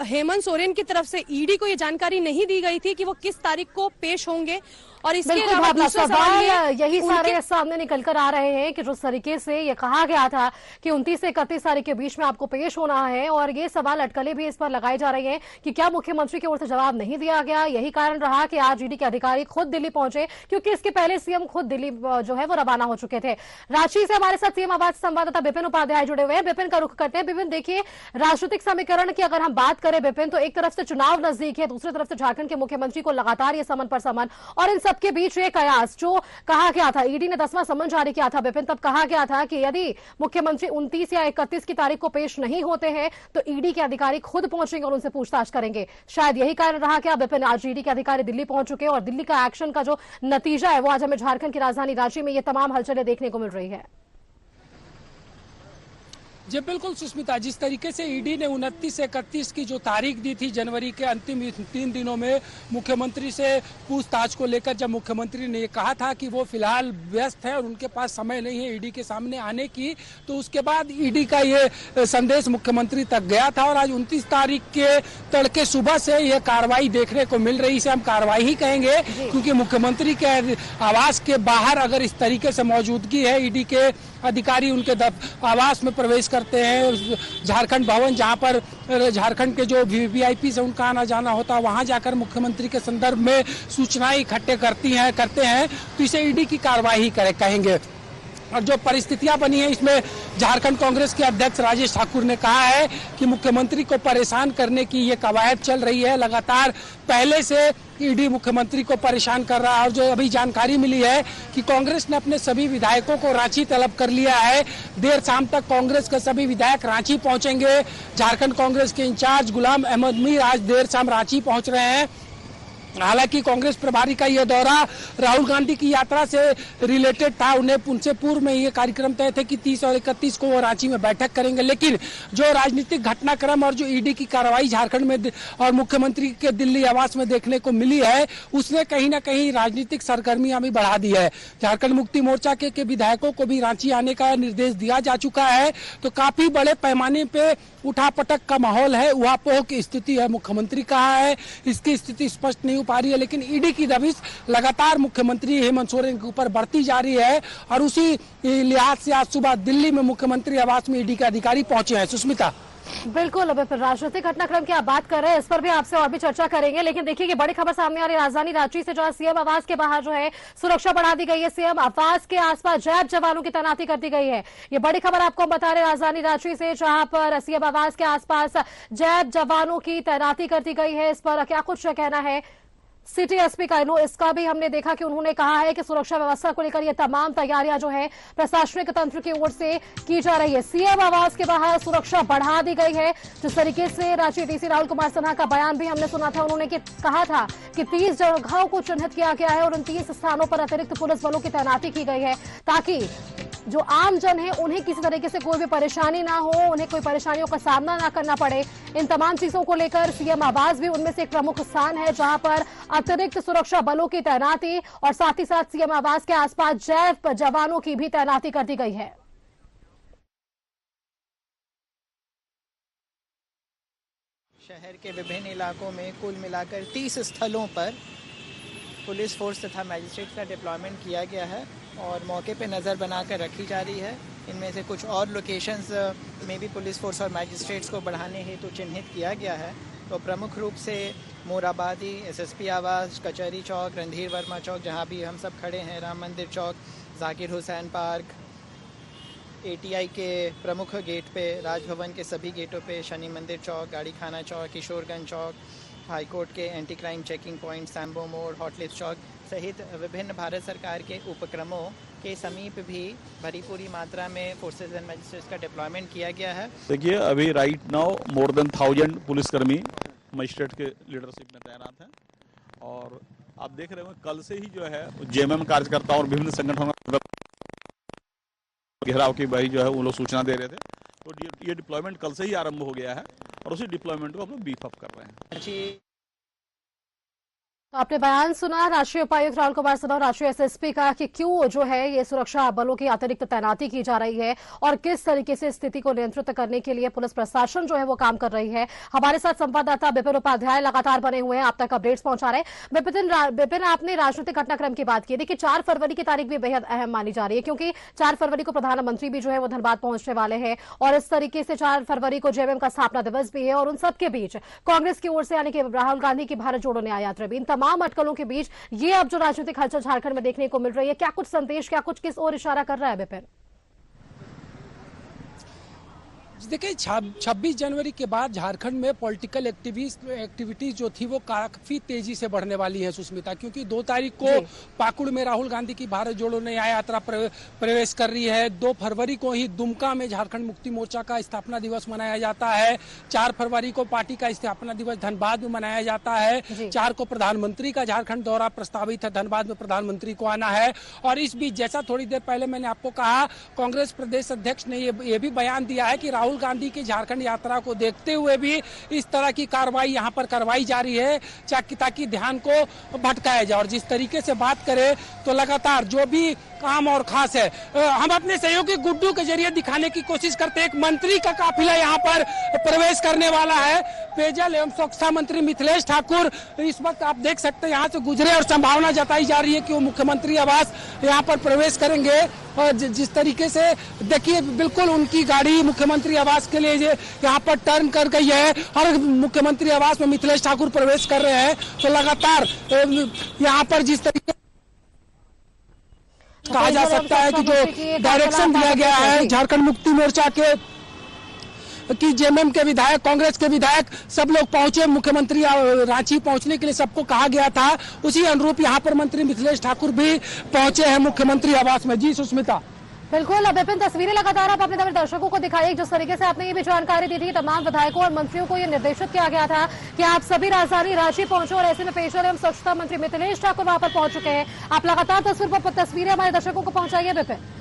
हेमंत सोरेन की तरफ से ईडी को ये जानकारी नहीं दी गई थी कि वो किस तारीख को पेश होंगे। और इसके अलावा दूसरा सवाल यही सारे सामने निकल कर आ रहे हैं कि जिस तरीके से ये कहा गया था कि 29 से 31 तारीख के बीच में आपको पेश होना है, और ये सवाल अटकलें भी इस पर लगाई जा रही हैं कि क्या मुख्यमंत्री की ओर से जवाब नहीं दिया गया। यही कारण रहा कि आज ईडी के अधिकारी खुद दिल्ली पहुंचे, क्योंकि इसके पहले सीएम खुद दिल्ली जो है वो रवाना हो चुके थे। रांची से हमारे साथ सीएम आवाज संवाददाता विपिन उपाध्याय जुड़े हुए हैं। विपिन का रुख करते हैं। विपिन, देखिए, राजनीतिक समीकरण की अगर हम बात करें विपिन, तो एक तरफ से चुनाव नजदीक है, दूसरी तरफ से झारखंड के मुख्यमंत्री को लगातार ये समन पर समन, और इन सबके बीच एक कयास जो कहा गया था, ईडी ने 10वां समन जारी किया था विपिन, तब कहा गया था कि यदि मुख्यमंत्री 29 या 31 की तारीख को पेश नहीं होते हैं तो ईडी के अधिकारी खुद पहुंचेंगे और उनसे पूछताछ करेंगे। शायद यही कारण रहा क्या विपिन, आज ईडी के अधिकारी दिल्ली पहुंच चुके हैं और दिल्ली का एक्शन का जो नतीजा है वो आज हमें झारखंड की राजधानी रांची में ये तमाम हलचलें देखने को मिल रही है। जी बिल्कुल सुष्मिता, जिस तरीके से ईडी ने 29 से 31 की जो तारीख दी थी जनवरी के अंतिम 3 दिनों में मुख्यमंत्री से पूछताछ को लेकर, जब मुख्यमंत्री ने ये कहा था कि वो फिलहाल व्यस्त है और उनके पास समय नहीं है ईडी के सामने आने की, तो उसके बाद ईडी का ये संदेश मुख्यमंत्री तक गया था। और आज 29 तारीख के तड़के सुबह से ये कार्रवाई देखने को मिल रही, इसे हम कार्रवाई ही कहेंगे, क्योंकि मुख्यमंत्री के आवास के बाहर अगर इस तरीके से मौजूदगी है, ईडी के अधिकारी उनके आवास में प्रवेश करते हैं, झारखंड भवन जहां पर झारखंड के जो वीआईपी से उनका आना जाना होता है वहां जाकर मुख्यमंत्री के संदर्भ में सूचनाएं इकट्ठे करते हैं, तो इसे ईडी की कार्रवाई कहेंगे। और जो परिस्थितियां बनी है इसमें झारखंड कांग्रेस के अध्यक्ष राजेश ठाकुर ने कहा है कि मुख्यमंत्री को परेशान करने की ये कवायद चल रही है। लगातार पहले से ईडी मुख्यमंत्री को परेशान कर रहा है। और जो अभी जानकारी मिली है कि कांग्रेस ने अपने सभी विधायकों को रांची तलब कर लिया है। देर शाम तक कांग्रेस के सभी विधायक रांची पहुंचेंगे। झारखंड कांग्रेस के इंचार्ज गुलाम अहमद मीर आज देर शाम रांची पहुंच रहे हैं हालांकि कांग्रेस प्रभारी का यह दौरा राहुल गांधी की यात्रा से रिलेटेड था। उनसे पूर्व में ये कार्यक्रम तय थे कि 30 और 31 को वो रांची में बैठक करेंगे, लेकिन जो राजनीतिक घटनाक्रम और जो ईडी की कार्रवाई झारखंड में और मुख्यमंत्री के दिल्ली आवास में देखने को मिली है, उसने कहीं ना कहीं राजनीतिक सरगर्मियां भी बढ़ा दी है। झारखंड मुक्ति मोर्चा के विधायकों को भी रांची आने का निर्देश दिया जा चुका है। तो काफी बड़े पैमाने पे उठापटक का माहौल है, उहापोह की स्थिति है। मुख्यमंत्री कहा है इसकी स्थिति स्पष्ट नहीं पा रही है, लेकिन ईडी की दबिश लगातार मुख्यमंत्री हेमंत सोरेन के ऊपर बढ़ती जा रही है और उसी लिहाज से आज सुबह दिल्ली में मुख्यमंत्री आवास में ईडी के अधिकारी पहुंचे हैं। सुष्मिता, बिल्कुल। अब राजनीतिक घटनाक्रम की आप बात कर रहे हैं, इस पर भी आपसे और भी चर्चा करेंगे, लेकिन देखिए कि बड़ी खबर सामने आ रही है राजधानी रांची से, जहां सीएम आवास के बाहर जो है सुरक्षा बढ़ा दी गई है। सीएम आवास के आसपास जैब जवानों की तैनाती कर दी गई है। ये बड़ी खबर आपको बता रहे राजधानी रांची से, जहां पर सीएम आवास के आसपास जैब जवानों की तैनाती कर दी गई है। इस पर क्या कुछ कहना है सिटी एसपी का? इसका भी हमने देखा कि उन्होंने कहा है कि सुरक्षा व्यवस्था को लेकर ये तमाम तैयारियां जो है प्रशासनिक तंत्र की ओर से की जा रही है। सीएम आवास के बाहर सुरक्षा बढ़ा दी गई है। जिस तरीके से रांची डीसी राहुल कुमार सिन्हा का बयान भी हमने सुना था, उन्होंने कहा था कि 30 जगहों को चिन्हित किया गया है और उन 30 स्थानों पर अतिरिक्त पुलिस बलों की तैनाती की गई है, ताकि जो आम जन है उन्हें किसी तरीके से कोई भी परेशानी ना हो, उन्हें कोई परेशानियों का सामना ना करना पड़े। इन तमाम चीजों को लेकर सीएम आवास भी उनमें से एक प्रमुख स्थान है, जहां पर अतिरिक्त सुरक्षा बलों की तैनाती और साथ ही साथ सीएम आवास के आसपास जैब जवानों की भी तैनाती कर दी गई है। शहर के विभिन्न इलाकों में कुल मिलाकर 30 स्थलों पर पुलिस फोर्स तथा मैजिस्ट्रेट का डिप्लॉयमेंट किया गया है और मौके पे नज़र बनाकर रखी जा रही है। इनमें से कुछ और लोकेशंस में भी पुलिस फोर्स और मैजिस्ट्रेट्स को बढ़ाने हेतु चिन्हित किया गया है। तो प्रमुख रूप से मोराबादी, एसएसपी आवास, कचहरी चौक, रणधीर वर्मा चौक, जहां भी हम सब खड़े हैं, राम मंदिर चौक, जाकिर हुसैन पार्क, एटीआई के प्रमुख गेट पे, राजभवन के सभी गेटों पे, शनि मंदिर चौक, गाड़ी खाना चौक, किशोरगंज चौक, हाईकोर्ट के anti crime checking point, sambo मोड़, हॉटलिस्ट चौक सहित विभिन्न भारत सरकार के उपक्रमों के समीप भी भरी पूरी मात्रा में फोर्सेज एंड मैजिस्ट्रेट्स का डिप्लॉयमेंट किया गया है। देखिए, अभी राइट नाउ मोर देन 1000 पुलिसकर्मी मजिस्ट्रेट के लीडरशिप में तैनात हैं और आप देख रहे हो कल से ही जो है जेएमएम कार्यकर्ताओं और विभिन्न संगठनों घेराव की भाई जो है वो लोग सूचना दे रहे थे। तो ये डिप्लॉयमेंट कल से ही आरंभ हो गया है और उसी डिप्लॉयमेंट को हम लोग बीफ अप कर रहे हैं। तो आपने बयान सुना राष्ट्रीय उपायुक्त राहुल कुमार सिन्हा, राष्ट्रीय एसएसपी का, कि क्यों जो है ये सुरक्षा बलों की अतिरिक्त तैनाती की जा रही है और किस तरीके से स्थिति को नियंत्रित करने के लिए पुलिस प्रशासन जो है वो काम कर रही है। हमारे साथ संवाददाता विपिन उपाध्याय लगातार बने हुए हैं, आप तक अपडेट्स पहुंचा रहे हैं। विपिन, आपने राजनीतिक घटनाक्रम की बात की। देखिए, 4 फरवरी की तारीख भी बेहद अहम मानी जा रही है, क्योंकि 4 फरवरी को प्रधानमंत्री भी जो है वो धनबाद पहुंचने वाले हैं और इस तरीके से 4 फरवरी को जेएमएम का स्थापना दिवस भी है और उन सबके बीच कांग्रेस की ओर से यानी कि राहुल गांधी की भारत जोड़ो न्याय यात्रा भी, इन तमाम अटकलों के बीच ये अब जो राजनीतिक हलचल झारखंड में देखने को मिल रही है, क्या कुछ संदेश, क्या कुछ किस ओर इशारा कर रहा है विपिन? देखिए, 26 जनवरी के बाद झारखंड में पॉलिटिकल एक्टिविटीज जो थी वो काफी तेजी से बढ़ने वाली है सुष्मिता, क्योंकि 2 तारीख को पाकुड़ में राहुल गांधी की भारत जोड़ो न्याय यात्रा प्रवेश कर रही है। 2 फरवरी को ही दुमका में झारखंड मुक्ति मोर्चा का स्थापना दिवस मनाया जाता है। 4 फरवरी को पार्टी का स्थापना दिवस धनबाद में मनाया जाता है। 4 को प्रधानमंत्री का झारखंड दौरा प्रस्तावित है, धनबाद में प्रधानमंत्री को आना है। और इस बीच, जैसा थोड़ी देर पहले मैंने आपको कहा, कांग्रेस प्रदेश अध्यक्ष ने ये भी बयान दिया है कि राहुल गांधी की झारखंड यात्रा को देखते हुए भी इस तरह की कार्रवाई यहां पर करवाई जा रही है ताकि ध्यान को भटकाया जाए। और जिस तरीके से बात करें तो लगातार जो भी काम और खास है, हम अपने सहयोगी गुड्डू के जरिए दिखाने की कोशिश करते हैं। एक मंत्री का काफिला यहाँ पर प्रवेश करने वाला है। पेयजल एवं स्वच्छता मंत्री मिथिलेश ठाकुर इस वक्त आप देख सकते हैं यहाँ से गुजरे और संभावना जताई जा रही है कि वो मुख्यमंत्री आवास यहाँ पर प्रवेश करेंगे। और जिस तरीके से देखिए, बिल्कुल उनकी गाड़ी मुख्यमंत्री आवास के लिए यहाँ पर टर्न कर गई है और मुख्यमंत्री आवास में मिथिलेश ठाकुर प्रवेश कर रहे हैं। तो लगातार यहाँ पर जिस तरीके कहा जा सकता है कि जो डायरेक्शन दिया गया है झारखंड मुक्ति मोर्चा के कि जेएमएम के विधायक, कांग्रेस के विधायक सब लोग पहुंचे, मुख्यमंत्री रांची पहुंचने के लिए सबको कहा गया था, उसी अनुरूप यहां पर मंत्री मिथिलेश ठाकुर भी पहुंचे हैं मुख्यमंत्री आवास में। जी सुष्मिता। बिल्कुल विपिन, तस्वीरें लगातार आप अपने दर्शकों को दिखाइए। जिस तरीके से आपने ये भी जानकारी दी थी, तमाम विधायकों और मंत्रियों को ये निर्देशित किया गया था कि आप सभी राजधानी रांची पहुंचो, और ऐसे में पेयजल एवं स्वच्छता मंत्री मिथिलेश ठाकुर वहां पर पहुंच चुके हैं। आप लगातार तस्वीरें हमारे दर्शकों को पहुंचाइए विपिन।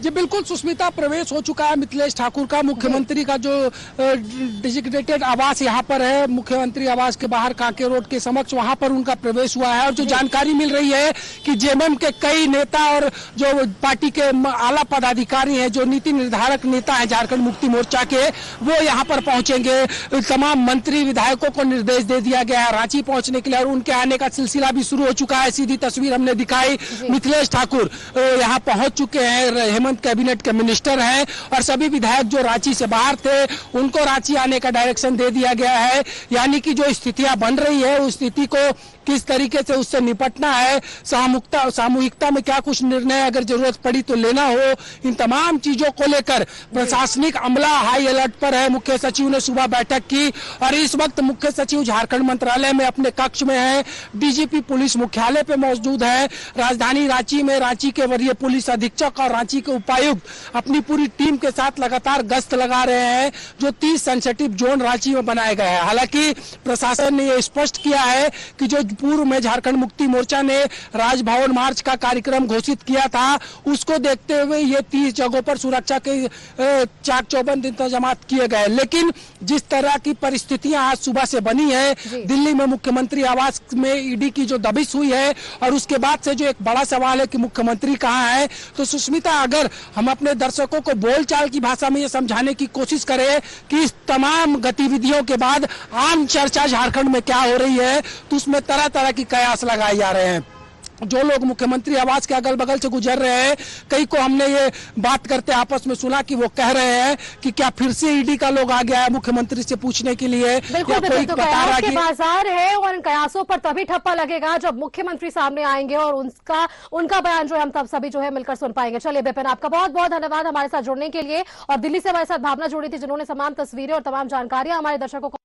जी बिल्कुल सुष्मिता, प्रवेश हो चुका है मिथिलेश ठाकुर का। मुख्यमंत्री का जो डेजिग्नेटेड आवास यहाँ पर है, मुख्यमंत्री आवास के बाहर कांके रोड के समक्ष, वहां पर उनका प्रवेश हुआ है। और जो जानकारी मिल रही है कि जेएमएम के कई नेता और जो पार्टी के आला पदाधिकारी हैं, जो नीति निर्धारक नेता हैं झारखंड मुक्ति मोर्चा के, वो यहाँ पर पहुंचेंगे। तमाम मंत्री विधायकों को निर्देश दे दिया गया है रांची पहुंचने के लिए, और उनके आने का सिलसिला भी शुरू हो चुका है। सीधी तस्वीर हमने दिखाई, मिथिलेश ठाकुर यहाँ पहुंच चुके हैं। कैबिनेट के मिनिस्टर हैं और सभी विधायक जो रांची से बाहर थे उनको रांची आने का डायरेक्शन दे दिया गया है। यानी कि जो स्थितियां बन रही है उस स्थिति को किस तरीके से उससे निपटना है, सामूहिकता में क्या कुछ निर्णय अगर जरूरत पड़ी तो लेना हो, इन तमाम चीजों को लेकर प्रशासनिक अमला हाई अलर्ट पर है। मुख्य सचिव ने सुबह बैठक की और इस वक्त मुख्य सचिव झारखंड मंत्रालय में अपने कक्ष में है। डीजीपी पुलिस मुख्यालय पे मौजूद है। राजधानी रांची में रांची के वरीय पुलिस अधीक्षक और रांची के उपायुक्त अपनी पूरी टीम के साथ लगातार गश्त लगा रहे हैं। जो 30 सेंसिटिव जोन रांची में बनाए गए हैं। हालांकि प्रशासन ने यह स्पष्ट किया है कि जो पूर्व में झारखंड मुक्ति मोर्चा ने राजभवन मार्च का कार्यक्रम घोषित किया था, उसको देखते हुए ये 30 जगहों पर सुरक्षा के चाक चौबंद इंतजाम किए गए। लेकिन जिस तरह की परिस्थितियां आज सुबह से बनी है, दिल्ली में मुख्यमंत्री आवास में ईडी की जो दबिश हुई है और उसके बाद से जो एक बड़ा सवाल है कि मुख्यमंत्री कहां है, तो सुष्मिता, अगर हम अपने दर्शकों को बोलचाल की भाषा में ये समझाने की कोशिश करें कि इस तमाम गतिविधियों के बाद आम चर्चा झारखंड में क्या हो रही है, तो उसमें तरह तरह की कयास लगाए जा रहे हैं। जो लोग मुख्यमंत्री आवास के अगल बगल से गुजर रहे हैं, कई को हमने ये बात करते आपस में सुना कि वो कह रहे हैं कि क्या फिर से ईडी का लोग आ गया है मुख्यमंत्री से पूछने के लिए। बिल्कुल, तो कयास के बाजार है और इन कयासों पर तभी ठप्पा लगेगा जब मुख्यमंत्री सामने आएंगे और उनका बयान जो है हम तब सभी जो है मिलकर सुन पाएंगे। चलिए विपिन, आपका बहुत बहुत धन्यवाद हमारे साथ जुड़ने के लिए। और दिल्ली से हमारे साथ भावना जुड़ी थी, जिन्होंने तमाम तस्वीरें और तमाम जानकारियां हमारे दर्शकों को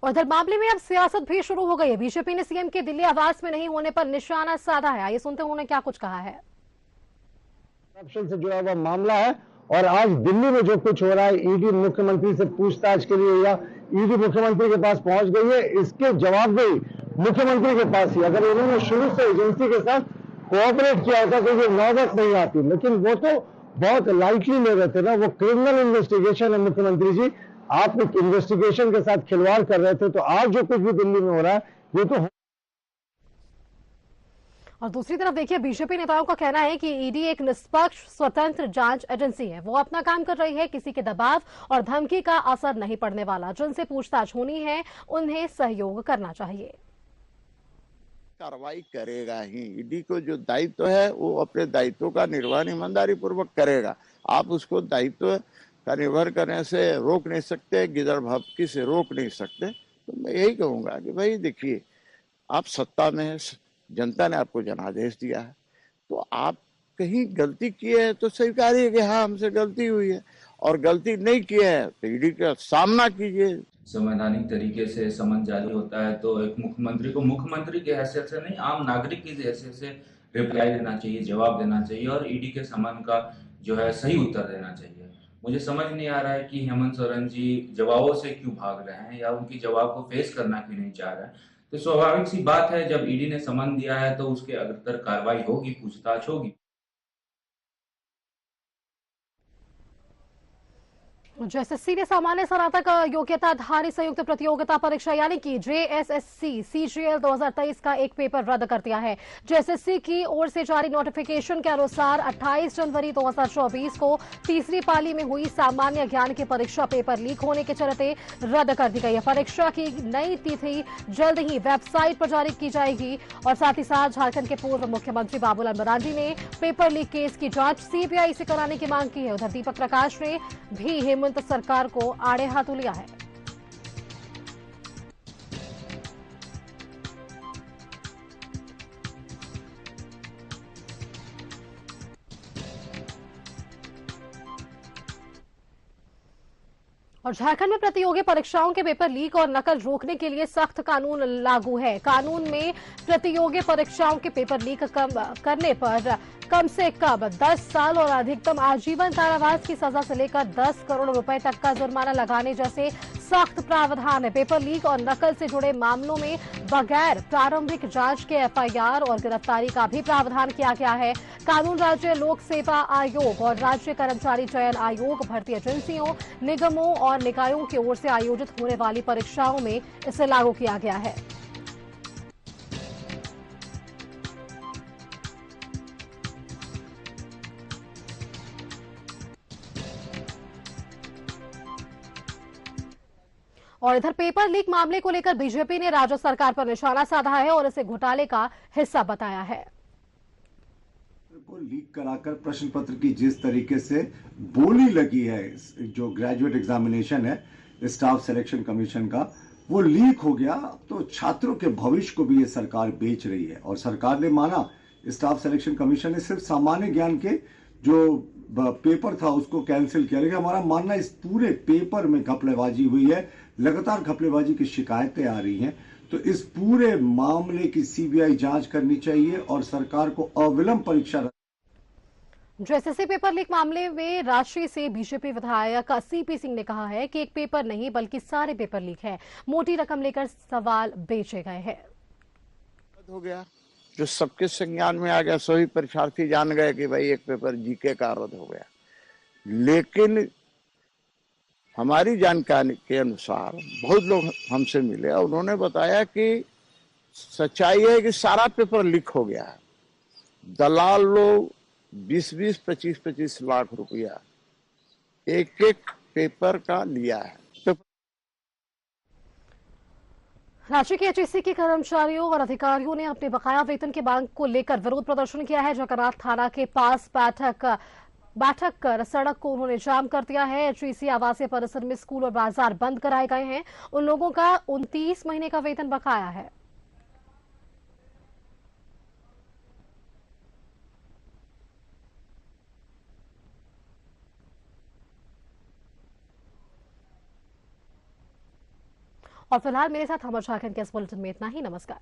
उधर मामले में अब सियासत भी शुरू हो गई है। बीजेपी ने सीएम के दिल्ली आवास में नहीं होने पर निशाना साधा है। आइए सुनते हैं उन्होंने क्या कुछ कहा है। करप्शन से जुड़ा हुआ मामला है और आज दिल्ली में जो कुछ हो रहा है, ईडी मुख्यमंत्री से पूछताछ के लिए या ईडी मुख्यमंत्री के पास पहुंच गई है, इसके जवाबदेही मुख्यमंत्री के पास ही। अगर उन्होंने शुरू से एजेंसी के साथ कोऑपरेट किया होता तो ये नौबत नहीं आती, लेकिन वो तो बहुत लाइटली ले रहे थे ना। वो क्रिमिनल इन्वेस्टिगेशन है मुख्यमंत्री जी, आप एक इन्वेस्टिगेशन के साथ खिलवाड़ कर रहे थे। तो आज जो कुछ भी दिल्ली में हो रहा है ये तो और दूसरी तरफ देखिए, बीजेपी नेताओं का कहना है कि ईडी एक निष्पक्ष स्वतंत्र जांच एजेंसी है, वो अपना काम कर रही है, किसी के दबाव और धमकी का असर नहीं पड़ने वाला। जिनसे पूछताछ होनी है उन्हें सहयोग करना चाहिए। कार्रवाई करेगा ही। ईडी को जो दायित्व है वो अपने दायित्व का निर्वहन ईमानदारी पूर्वक करेगा। आप उसको दायित्व का निर्वहन करने से रोक नहीं सकते, गिदड़ भभकी से रोक नहीं सकते। तो मैं यही कहूंगा कि भाई देखिए, आप सत्ता में है, जनता ने आपको जनादेश दिया है, तो आप कहीं गलती किए है तो स्वीकारिए कि हाँ हमसे गलती हुई है, और गलती नहीं किए है तो ईडी का सामना कीजिए। संवैधानिक तरीके से समन जारी होता है तो एक मुख्यमंत्री को मुख्यमंत्री की हैसियत से नहीं, आम नागरिक की हैसियत से रिप्लाई देना चाहिए, जवाब देना चाहिए, और ईडी के समन का जो है सही उत्तर देना चाहिए। मुझे समझ नहीं आ रहा है कि हेमंत सोरेन जी जवाबों से क्यों भाग रहे हैं या उनकी जवाब को फेस करना क्यों नहीं चाह रहे हैं। तो स्वाभाविक सी बात है, जब ईडी ने समन दिया है तो उसके अग्रतर कार्रवाई होगी, पूछताछ होगी। जेएसएससी ने सामान्य स्नातक योग्यताधारी संयुक्त प्रतियोगिता परीक्षा यानी कि जेएसएससी सीजीएल 2023 का एक पेपर रद्द कर दिया है। जेएसएससी की ओर से जारी नोटिफिकेशन के अनुसार 28 जनवरी 2024 को तीसरी पाली में हुई सामान्य ज्ञान की परीक्षा पेपर लीक होने के चलते रद्द कर दी गई है। परीक्षा की नई तिथि जल्द ही वेबसाइट पर जारी की जाएगी। और साथ ही साथ झारखंड के पूर्व मुख्यमंत्री बाबूलाल मरांडी ने पेपर लीक केस की जांच सीबीआई से कराने की मांग की है। उधर दीपक प्रकाश ने भी हेमंत सरकार को आड़े हाथों लिया है। और झारखंड में प्रतियोगी परीक्षाओं के पेपर लीक और नकल रोकने के लिए सख्त कानून लागू है। कानून में प्रतियोगी परीक्षाओं के पेपर लीक करने पर कम से कम 10 साल और अधिकतम आजीवन कारावास की सजा से लेकर 10 करोड़ रुपए तक का जुर्माना लगाने जैसे सख्त प्रावधान है। पेपर लीक और नकल से जुड़े मामलों में बगैर प्रारंभिक जांच के एफआईआर और गिरफ्तारी का भी प्रावधान किया गया है। कानून राज्य लोक सेवा आयोग और राज्य कर्मचारी चयन आयोग भर्ती एजेंसियों, निगमों और निकायों की ओर से आयोजित होने वाली परीक्षाओं में इसे लागू किया गया है। और इधर पेपर लीक मामले को लेकर बीजेपी ने राज्य सरकार पर निशाना साधा है और इसे घोटाले का हिस्सा बताया है। को लीक कराकर प्रश्न पत्र की जिस तरीके से बोली लगी है, जो ग्रेजुएट एग्जामिनेशन है स्टाफ सिलेक्शन कमीशन का, वो लीक हो गया तो छात्रों के भविष्य को भी ये सरकार बेच रही है। और सरकार ने माना, स्टाफ सिलेक्शन कमीशन ने सिर्फ सामान्य ज्ञान के जो पेपर था उसको कैंसिल किया, लेकिन हमारा मानना इस पूरे पेपर में घपलेबाजी हुई है। लगातार घपलेबाजी की शिकायतें आ रही हैं, तो इस पूरे मामले की सीबीआई जांच करनी चाहिए और सरकार को अविलंब परीक्षा। जेएसएससी पेपर लीक मामले में रांची से बीजेपी विधायक सीपी सिंह ने कहा है कि एक पेपर नहीं बल्कि सारे पेपर लीक है। मोटी रकम लेकर सवाल बेचे गए हैं। हो गया जो सबके संज्ञान में आ गया, सभी परीक्षार्थी जान गए कि भाई एक पेपर जीके का रद्द हो गया। लेकिन हमारी जानकारी के अनुसार बहुत लोग हमसे मिले और उन्होंने बताया कि सच्चाई है कि सारा पेपर लीक हो गया है। दलाल लोग 20-20, 25-25 लाख रुपया एक एक पेपर का लिया है। राज्य के एचईसी के कर्मचारियों और अधिकारियों ने अपने बकाया वेतन की मांग को लेकर विरोध प्रदर्शन किया है। जगन्नाथ थाना के पास बैठक कर सड़क को उन्होंने जाम कर दिया है। एचईसी आवासीय परिसर में स्कूल और बाजार बंद कराए गए हैं। उन लोगों का 29 महीने का वेतन बकाया है। और फिलहाल मेरे साथ हम झारखंड के इस बुलेटिन में इतना ही। नमस्कार।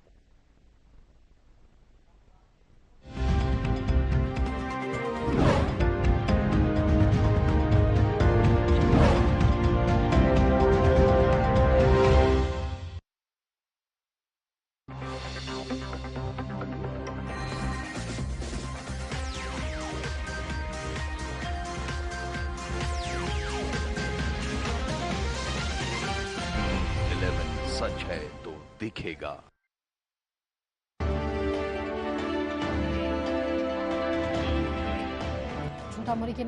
सच है तो दिखेगा। छोटामुरी की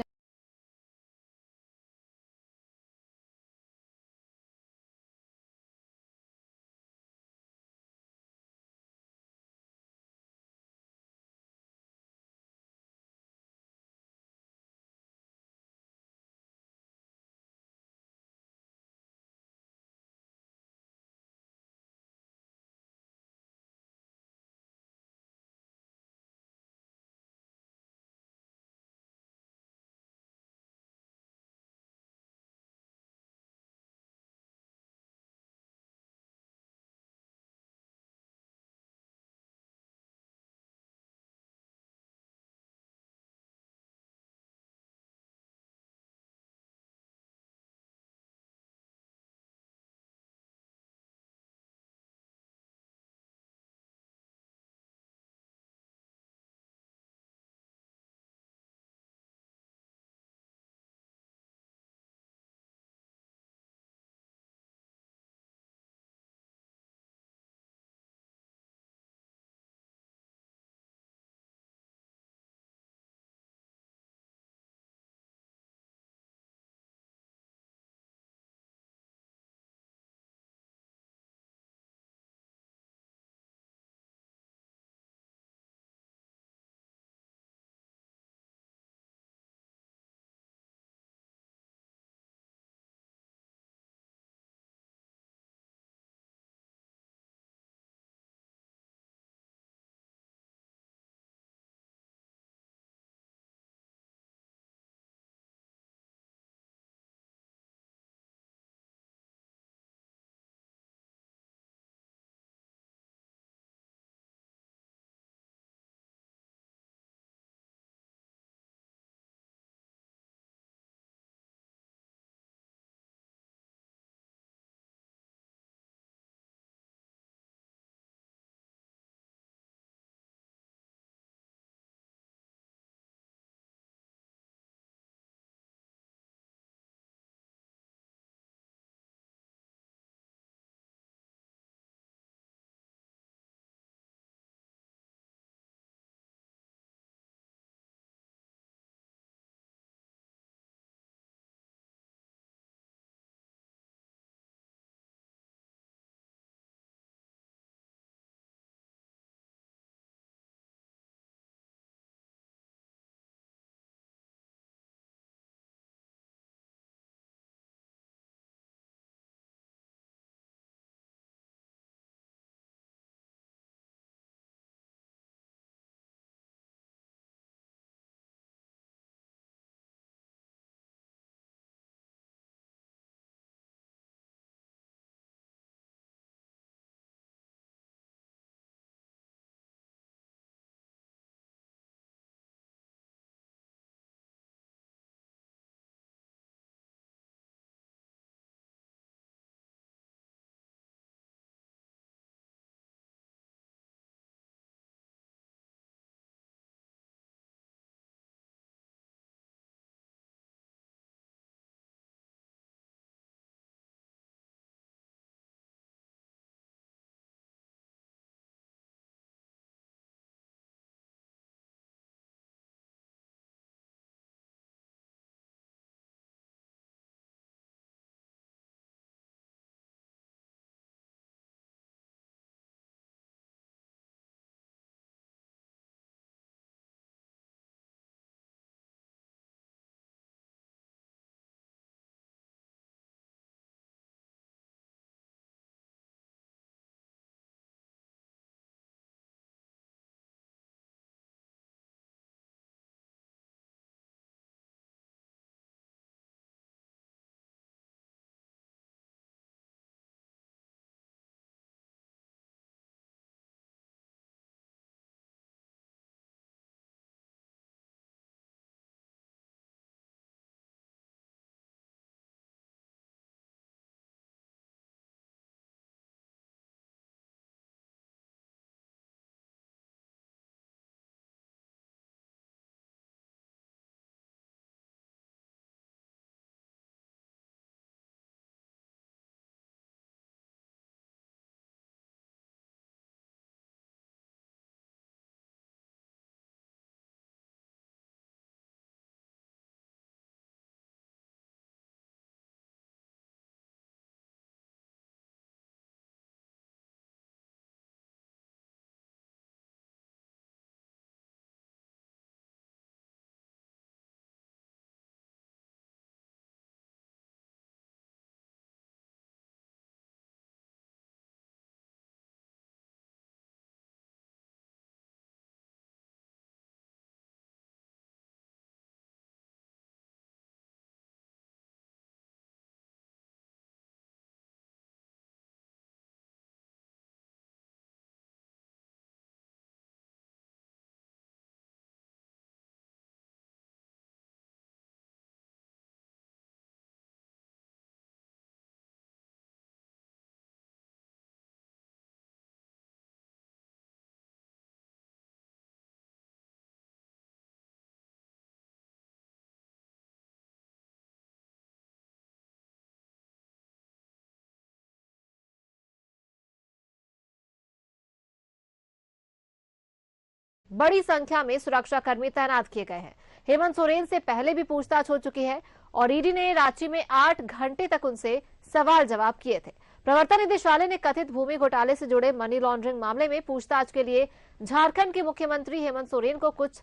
बड़ी संख्या में सुरक्षा कर्मी तैनात किए गए हैं। हेमंत सोरेन से पहले भी पूछताछ हो चुकी है और ईडी ने रांची में 8 घंटे तक उनसे सवाल जवाब किए थे। प्रवर्तन निदेशालय ने कथित भूमि घोटाले से जुड़े मनी लॉन्ड्रिंग मामले में पूछताछ के लिए झारखंड के मुख्यमंत्री हेमंत सोरेन को कुछ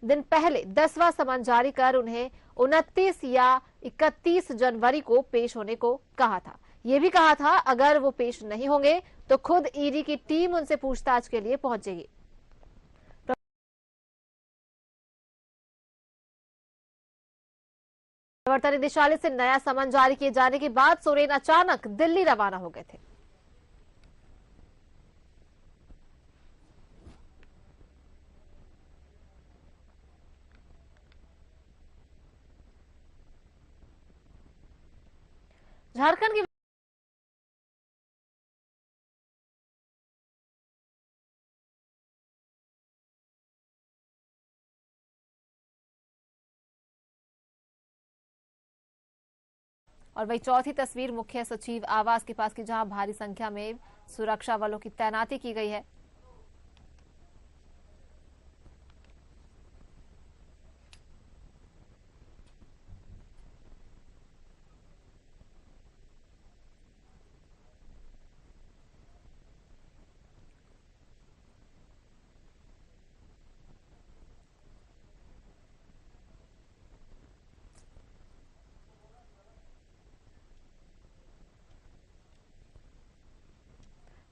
दिन पहले 10वां समन जारी कर उन्हें 29 या 31 जनवरी को पेश होने को कहा था। ये भी कहा था अगर वो पेश नहीं होंगे तो खुद ईडी की टीम उनसे पूछताछ के लिए पहुंचेगी। प्रवर्तन निदेशालय से नया समन जारी किए जाने के बाद सोरेन अचानक दिल्ली रवाना हो गए थे। झारखंड की और वही चौथी तस्वीर मुख्य सचिव आवास के पास की, जहां भारी संख्या में सुरक्षा बलों की तैनाती की गई है।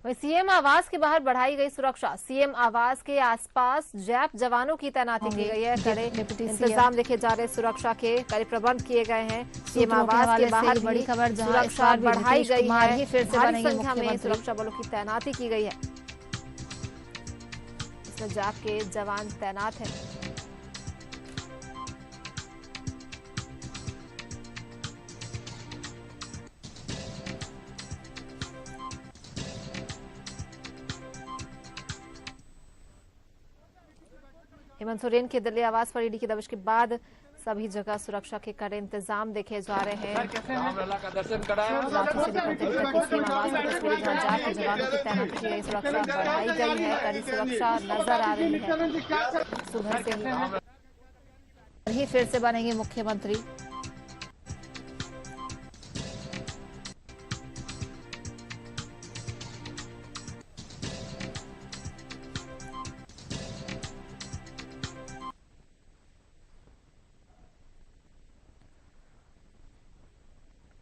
वहीं सीएम आवास के बाहर बढ़ाई गई सुरक्षा। सीएम आवास के आसपास जैप जवानों की तैनाती की गई है। कड़े इंतजाम देखे जा रहे, सुरक्षा के कड़े प्रबंध किए गए हैं। सीएम आवास के बाहर बड़ी खबर, सुरक्षा बढ़ाई गई है। भारी संख्या में सुरक्षा बलों की तैनाती की गई है। इसमें जैप के जवान तैनात हैं। हेमंत सोरेन के दिल्ली आवास पर ईडी की दबिश के बाद सभी जगह सुरक्षा के कड़े इंतजाम देखे जा रहे हैं। रांची से सीएम आवास की तस्वीरें, जहां जैप के जवानों की तैनाती की गई, सुरक्षा बढ़ाई गई है। कड़ी सुरक्षा नजर आ रही है। सुबह से ही फिर से बनेंगे मुख्यमंत्री।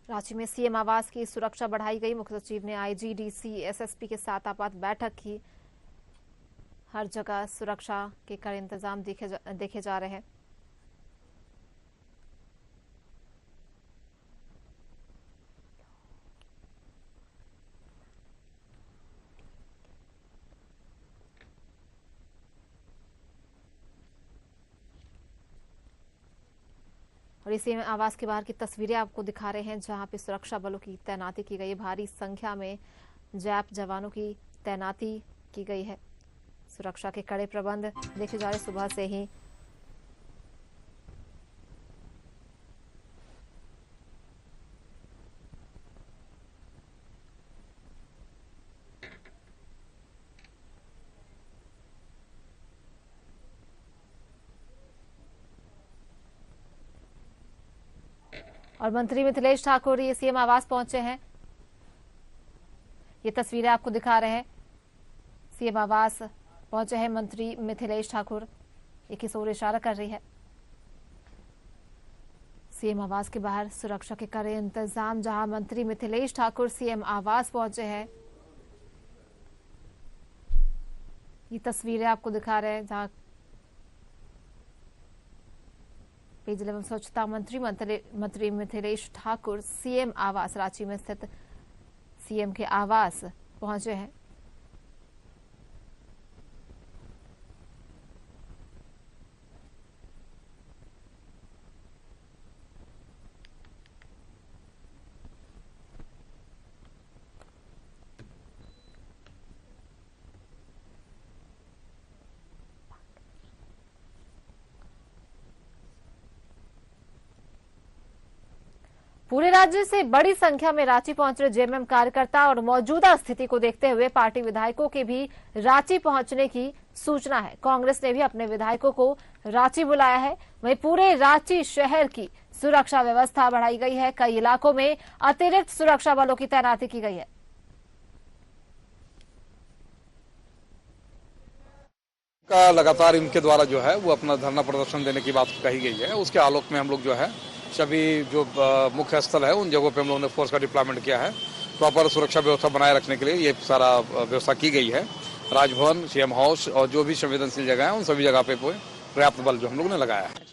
रांची में सीएम आवास की सुरक्षा बढ़ाई गई। मुख्य सचिव ने आईजी, डीसी, एसएसपी के साथ आपात बैठक की। हर जगह सुरक्षा के कड़े इंतजाम देखे जा रहे हैं। और इसी में आवास के बाहर की तस्वीरें आपको दिखा रहे हैं, जहां पे सुरक्षा बलों की तैनाती की गई है। भारी संख्या में जैप जवानों की तैनाती की गई है। सुरक्षा के कड़े प्रबंध देखे जा रहे सुबह से ही। और मंत्री मिथिलेश ठाकुर ये सीएम आवास पहुंचे हैं। ये तस्वीरें आपको दिखा रहे हैं। सीएम आवास पहुंचे हैं मंत्री मिथिलेश ठाकुर। ये किस ओर इशारा कर रही है? सीएम आवास के बाहर सुरक्षा के कड़े इंतजाम, जहां मंत्री मिथिलेश ठाकुर सीएम आवास पहुंचे हैं। ये तस्वीरें आपको दिखा रहे हैं, जहां पेयजल एवं स्वच्छता मंत्री मिथिलेश ठाकुर सीएम आवास, रांची में स्थित सीएम के आवास पहुंचे हैं। पूरे राज्य से बड़ी संख्या में रांची पहुंच रहे जेएमएम कार्यकर्ता और मौजूदा स्थिति को देखते हुए पार्टी विधायकों के भी रांची पहुंचने की सूचना है। कांग्रेस ने भी अपने विधायकों को रांची बुलाया है। वहीं पूरे रांची शहर की सुरक्षा व्यवस्था बढ़ाई गई है। कई इलाकों में अतिरिक्त सुरक्षा बलों की तैनाती की गई है। का लगातार इनके द्वारा जो है वो अपना धरना प्रदर्शन देने की बात कही गई है। उसके आलोक में हम लोग जो है सभी जो मुख्य स्थल है उन जगहों पे हम लोगों ने फोर्स का डिप्लॉयमेंट किया है। प्रॉपर सुरक्षा व्यवस्था बनाए रखने के लिए ये सारा व्यवस्था की गई है। राजभवन, सीएम हाउस और जो भी संवेदनशील जगह है उन सभी जगह पे पर्याप्त बल जो हम लोगों ने लगाया है।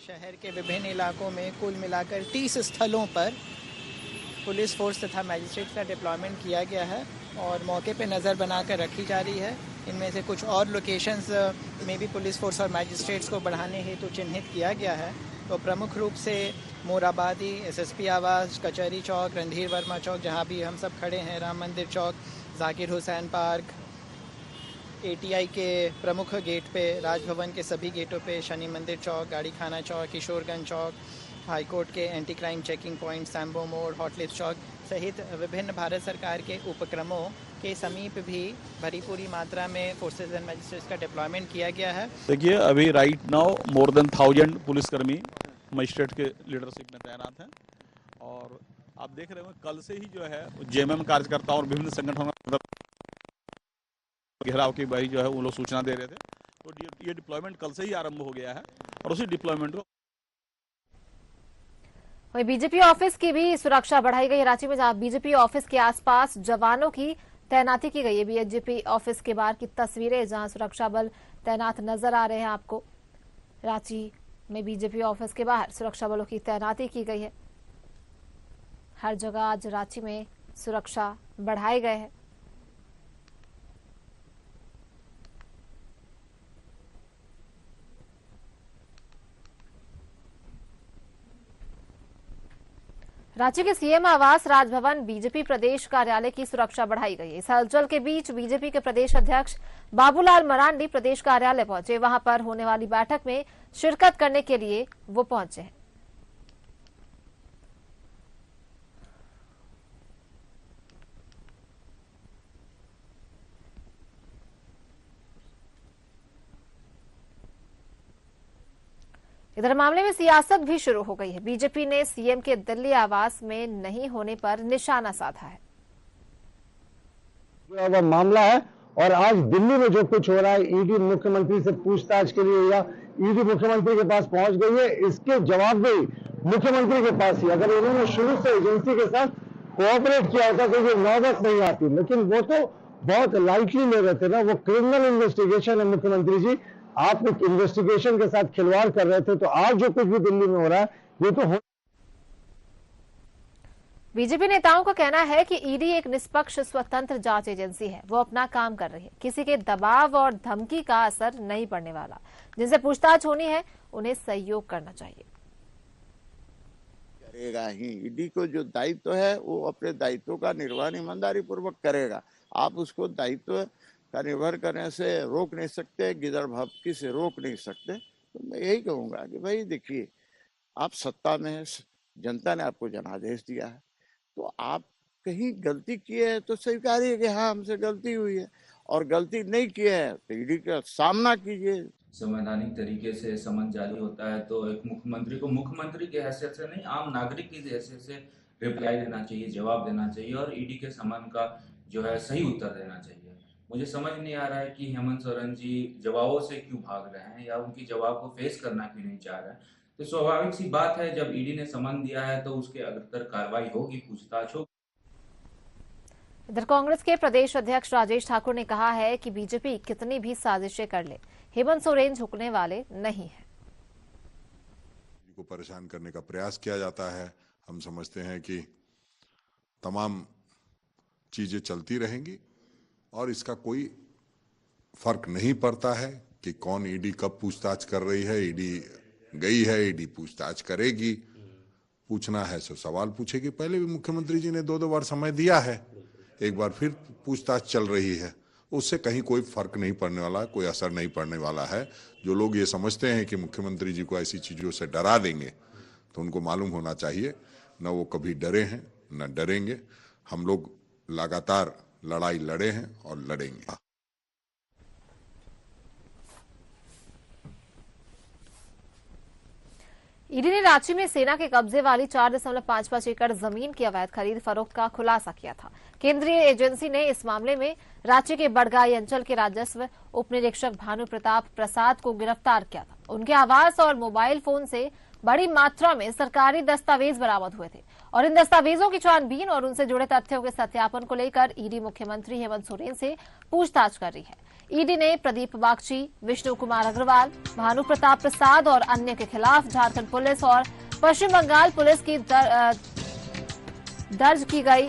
शहर के विभिन्न इलाकों में कुल मिलाकर 30 स्थलों पर पुलिस फोर्स तथा मैजिस्ट्रेट का डिप्लॉयमेंट किया गया है और मौके पे नज़र बनाकर रखी जा रही है। इनमें से कुछ और लोकेशंस में भी पुलिस फोर्स और मैजिस्ट्रेट्स को बढ़ाने हेतु चिन्हित किया गया है। तो प्रमुख रूप से मोराबादी, एसएसपी आवास, कचहरी चौक, रणधीर वर्मा चौक, जहां भी हम सब खड़े हैं, राम मंदिर चौक, जाकिर हुसैन पार्क, एटीआई के प्रमुख गेट पे, राजभवन के सभी गेटों पे, शनि मंदिर चौक, गाड़ी खाना चौक, किशोरगंज चौक, हाईकोर्ट के anti crime checking point, sambo मोड़, हॉटलिस्ट चौक सहित विभिन्न भारत सरकार के उपक्रमों के समीप भी भरी पूरी मात्रा में फोर्सेज एंड मैजिस्ट्रेट्स का डिप्लॉयमेंट किया गया है। देखिए, अभी राइट नाउ मोर देन 1000 पुलिसकर्मी मजिस्ट्रेट के लीडरशिप में तैनात हैं और आप देख रहे हो कल से ही जो है जेएमएम कार्यकर्ताओं और विभिन्न संगठनों घेराव की भाई जो है वो लोग सूचना दे रहे थे। तो ये डिप्लॉयमेंट कल से ही आरंभ हो गया है और उसी डिप्लॉयमेंट को वहीं बीजेपी ऑफिस की भी सुरक्षा बढ़ाई गई है। रांची में जहां बीजेपी ऑफिस के आसपास जवानों की तैनाती की गई है। बीजेपी ऑफिस के बाहर की तस्वीरें जहां सुरक्षा बल तैनात नजर आ रहे हैं आपको। रांची में बीजेपी ऑफिस के बाहर सुरक्षा बलों की तैनाती की गई है। हर जगह आज रांची में सुरक्षा बढ़ाए गए हैं। रांची के सीएम आवास, राजभवन, बीजेपी प्रदेश कार्यालय की सुरक्षा बढ़ाई गई है। इस हलचल के बीच बीजेपी के प्रदेश अध्यक्ष बाबूलाल मरांडी प्रदेश कार्यालय पहुंचे। वहां पर होने वाली बैठक में शिरकत करने के लिए वो पहुंचे हैं। इधर मामले में सियासत भी शुरू हो गई है। बीजेपी ने सीएम के दिल्ली आवास में नहीं होने पर निशाना साधा है। जो मामला है और आज दिल्ली में जो कुछ हो रहा है, ईडी मुख्यमंत्री से पूछताछ के लिए या ईडी मुख्यमंत्री के पास पहुंच गई है, इसके जवाब भी मुख्यमंत्री के पास ही। अगर उन्होंने शुरू से एजेंसी के साथ कोऑपरेट किया होता तो ये नौबत नहीं आती, लेकिन वो तो बहुत लाइटली ले रहे थे ना। वो क्रिमिनल इन्वेस्टिगेशन है मुख्यमंत्री जी, आप एक इन्वेस्टिगेशन के साथ खिलवाड़ कर रहे थे। तो आज जो कुछ भी दिल्ली में हो रहा है ये तो बीजेपी नेताओं का कहना है कि ईडी एक निष्पक्ष स्वतंत्र जांच एजेंसी है। वो अपना काम कर रही है। किसी के दबाव और धमकी का असर नहीं पड़ने वाला। जिनसे पूछताछ होनी है उन्हें सहयोग करना चाहिए। करेगा ही। ईडी को जो दायित्व है वो अपने दायित्व का निर्वहन ईमानदारी पूर्वक करेगा। आप उसको दायित्व का निर्भर करने से रोक नहीं सकते, गिदड़ भपकी से रोक नहीं सकते। तो मैं यही कहूंगा कि भाई देखिए, आप सत्ता में है, जनता ने आपको जनादेश दिया है, तो आप कहीं गलती किए है तो स्वीकारिए कि हाँ हमसे गलती हुई है, और गलती नहीं किए है तो ईडी का सामना कीजिए। संवैधानिक तरीके से समन जारी होता है तो एक मुख्यमंत्री को मुख्यमंत्री की हैसियत से नहीं, आम नागरिक की हैसियत से रिप्लाई देना चाहिए, जवाब देना चाहिए और ईडी के समन का जो है सही उत्तर देना चाहिए। मुझे समझ नहीं आ रहा है कि हेमंत सोरेन जी जवाबों से क्यों भाग रहे हैं या उनकी जवाब को फेस करना क्यों नहीं चाह रहे हैं। तो स्वाभाविक सी बात है, जब ईडी ने समन दिया है तो उसके अग्रतर कार्रवाई होगी, पूछताछ होगी। इधर कांग्रेस के प्रदेश अध्यक्ष राजेश ठाकुर ने कहा है कि बीजेपी कितनी भी साजिशें कर ले, हेमंत सोरेन झुकने वाले नहीं है। को परेशान करने का प्रयास किया जाता है। हम समझते हैं कि तमाम चीजें चलती रहेंगी और इसका कोई फर्क नहीं पड़ता है कि कौन ईडी कब पूछताछ कर रही है। ईडी गई है, ईडी पूछताछ करेगी। पूछना है तो सवाल पूछेगी। पहले भी मुख्यमंत्री जी ने 2-2 बार समय दिया है, एक बार फिर पूछताछ चल रही है। उससे कहीं कोई फर्क नहीं पड़ने वाला, कोई असर नहीं पड़ने वाला है। जो लोग ये समझते हैं कि मुख्यमंत्री जी को ऐसी चीजों से डरा देंगे, तो उनको मालूम होना चाहिए न वो कभी डरे हैं न डरेंगे। हम लोग लगातार लड़ाई लड़े हैं और लड़ेंगे। ईडी ने रांची में सेना के कब्जे वाली 4.55 एकड़ जमीन की अवैध खरीद फरोख्त का खुलासा किया था। केंद्रीय एजेंसी ने इस मामले में रांची के बड़गाई अंचल के राजस्व उप निरीक्षक भानु प्रताप प्रसाद को गिरफ्तार किया था। उनके आवास और मोबाइल फोन से बड़ी मात्रा में सरकारी दस्तावेज बरामद हुए थे और इन दस्तावेजों की छानबीन और उनसे जुड़े तथ्यों के सत्यापन को लेकर ईडी मुख्यमंत्री हेमंत सोरेन से पूछताछ कर रही है। ईडी ने प्रदीप बागची, विष्णु कुमार अग्रवाल, भानु प्रताप प्रसाद और अन्य के खिलाफ झारखंड पुलिस और पश्चिम बंगाल पुलिस की दर्ज की गई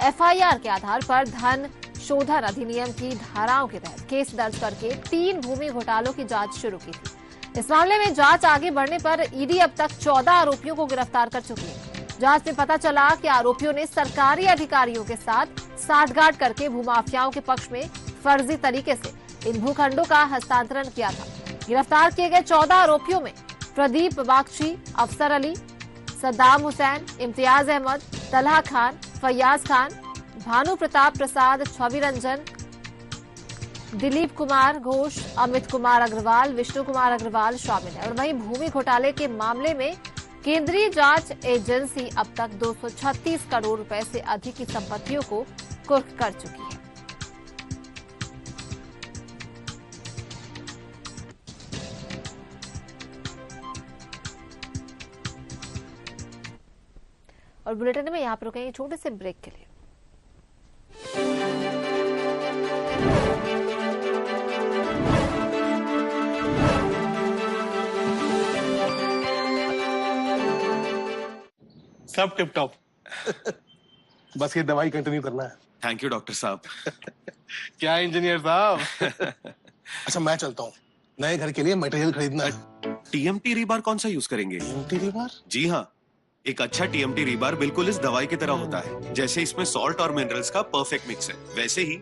एफआईआर के आधार पर धन शोधन अधिनियम की धाराओं के तहत केस दर्ज करके 3 भूमि घोटालों की जांच शुरू की थी। इस मामले में जांच आगे बढ़ने पर ईडी अब तक 14 आरोपियों को गिरफ्तार कर चुकी है। जांच में पता चला कि आरोपियों ने सरकारी अधिकारियों के साथ साठगांठ करके भूमाफियाओं के पक्ष में फर्जी तरीके से इन भूखंडों का हस्तांतरण किया था। गिरफ्तार किए गए 14 आरोपियों में प्रदीप बागची, अफसर अली, सद्दाम हुसैन, इम्तियाज अहमद, तलहा खान, फैयाज खान, भानु प्रताप प्रसाद, छवि रंजन, दिलीप कुमार घोष, अमित कुमार अग्रवाल, विष्णु कुमार अग्रवाल शामिल है। और वहीं भूमि घोटाले के मामले में केंद्रीय जांच एजेंसी अब तक 236 करोड़ रुपए से अधिक की संपत्तियों को कुर्क कर चुकी है। और बुलेटिन में यहाँ पर रुकेंगे छोटे से ब्रेक के लिए। सब टिप टॉप। बस ये दवाई कंटिन्यू करना है। थैंक यू डॉक्टर साहब। क्या इंजीनियर साहब। अच्छा मैं चलता हूँ, नए घर के लिए मटेरियल खरीदना है। टीएमटी रीबार कौन सा यूज करेंगे? TMT rebar? जी हाँ, एक अच्छा टीएमटी रीबार बिल्कुल इस दवाई की तरह होता है। जैसे इसमें सॉल्ट और मिनरल्स का परफेक्ट मिक्स है, वैसे ही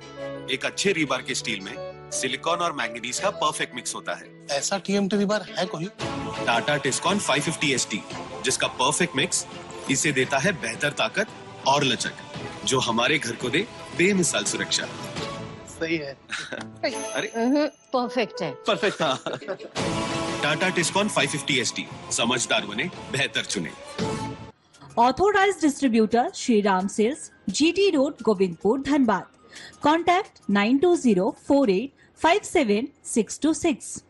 एक अच्छे रीबार के स्टील में सिलिकॉन और मैंगनीज का परफेक्ट मिक्स होता है। ऐसा टीएमटी रीबार है कोई? टाटा टिस्कॉन 550 ST, जिसका परफेक्ट मिक्स इसे देता है बेहतर ताकत और लचक, जो हमारे घर को दे बेमिसाल सुरक्षा। सही है। अरे परफेक्ट है। परफेक्ट। हाँ। टाटा टिस्कॉन 550 ST, समझदार बने बेहतर चुने। Authorized distributor Shri Ram Sales, GT Road, Govindpur, Dhanbad. Contact 92048576626.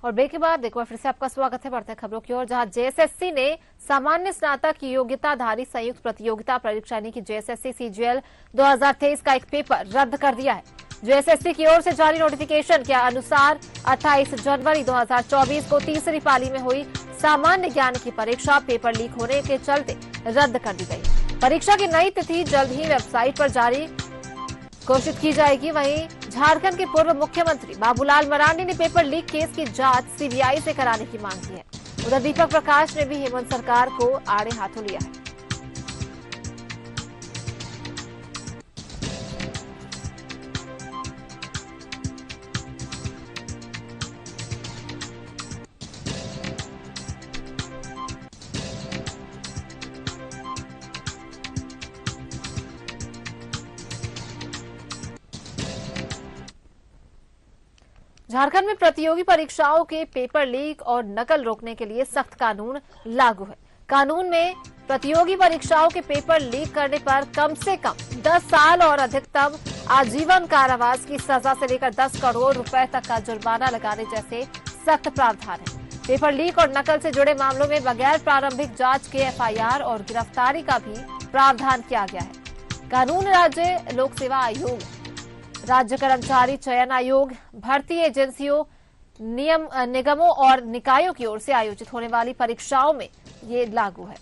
और ब्रेक के बाद एक बार फिर से आपका स्वागत है। बढ़ते हैं खबरों की ओर, जहां जेएसएससी ने सामान्य स्नातक योग्यताधारी संयुक्त प्रतियोगिता परीक्षा यानी कि जेएसएससी सीजीएल 2023 का एक पेपर रद्द कर दिया है। जेएसएससी की ओर से जारी नोटिफिकेशन के अनुसार 28 जनवरी 2024 को तीसरी पाली में हुई सामान्य ज्ञान की परीक्षा पेपर लीक होने के चलते रद्द कर दी गई। परीक्षा की नई तिथि जल्द ही वेबसाइट पर जारी घोषित की जाएगी। वहीं झारखंड के पूर्व मुख्यमंत्री बाबूलाल मरांडी ने पेपर लीक केस की जांच सीबीआई से कराने की मांग की है। उधर दीपक प्रकाश ने भी हेमंत सरकार को आड़े हाथों लिया है। झारखंड में प्रतियोगी परीक्षाओं के पेपर लीक और नकल रोकने के लिए सख्त कानून लागू है। कानून में प्रतियोगी परीक्षाओं के पेपर लीक करने पर कम से कम 10 साल और अधिकतम आजीवन कारावास की सजा से लेकर 10 करोड़ रुपए तक का जुर्माना लगाने जैसे सख्त प्रावधान है। पेपर लीक और नकल से जुड़े मामलों में बगैर प्रारंभिक जांच के एफआईआर और गिरफ्तारी का भी प्रावधान किया गया है। कानून राज्य लोक सेवा आयोग, राज्य कर्मचारी चयन आयोग, भर्ती एजेंसियों, निगमों और निकायों की ओर से आयोजित होने वाली परीक्षाओं में ये लागू है।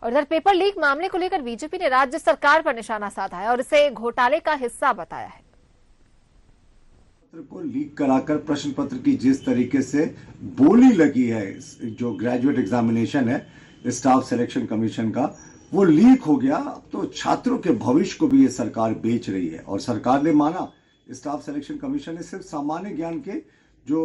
और इधर पेपर लीक मामले को लेकर बीजेपी ने राज्य सरकार पर निशाना साधा है और इसे घोटाले का हिस्सा बताया है। को लीक कराकर प्रश्न पत्र की जिस तरीके से बोली लगी है, जो ग्रेजुएट एग्जामिनेशन है स्टाफ सिलेक्शन कमीशन का, वो लीक हो गया, तो छात्रों के भविष्य को भी ये सरकार बेच रही है। और सरकार ने माना, स्टाफ सिलेक्शन कमीशन ने सिर्फ सामान्य ज्ञान के जो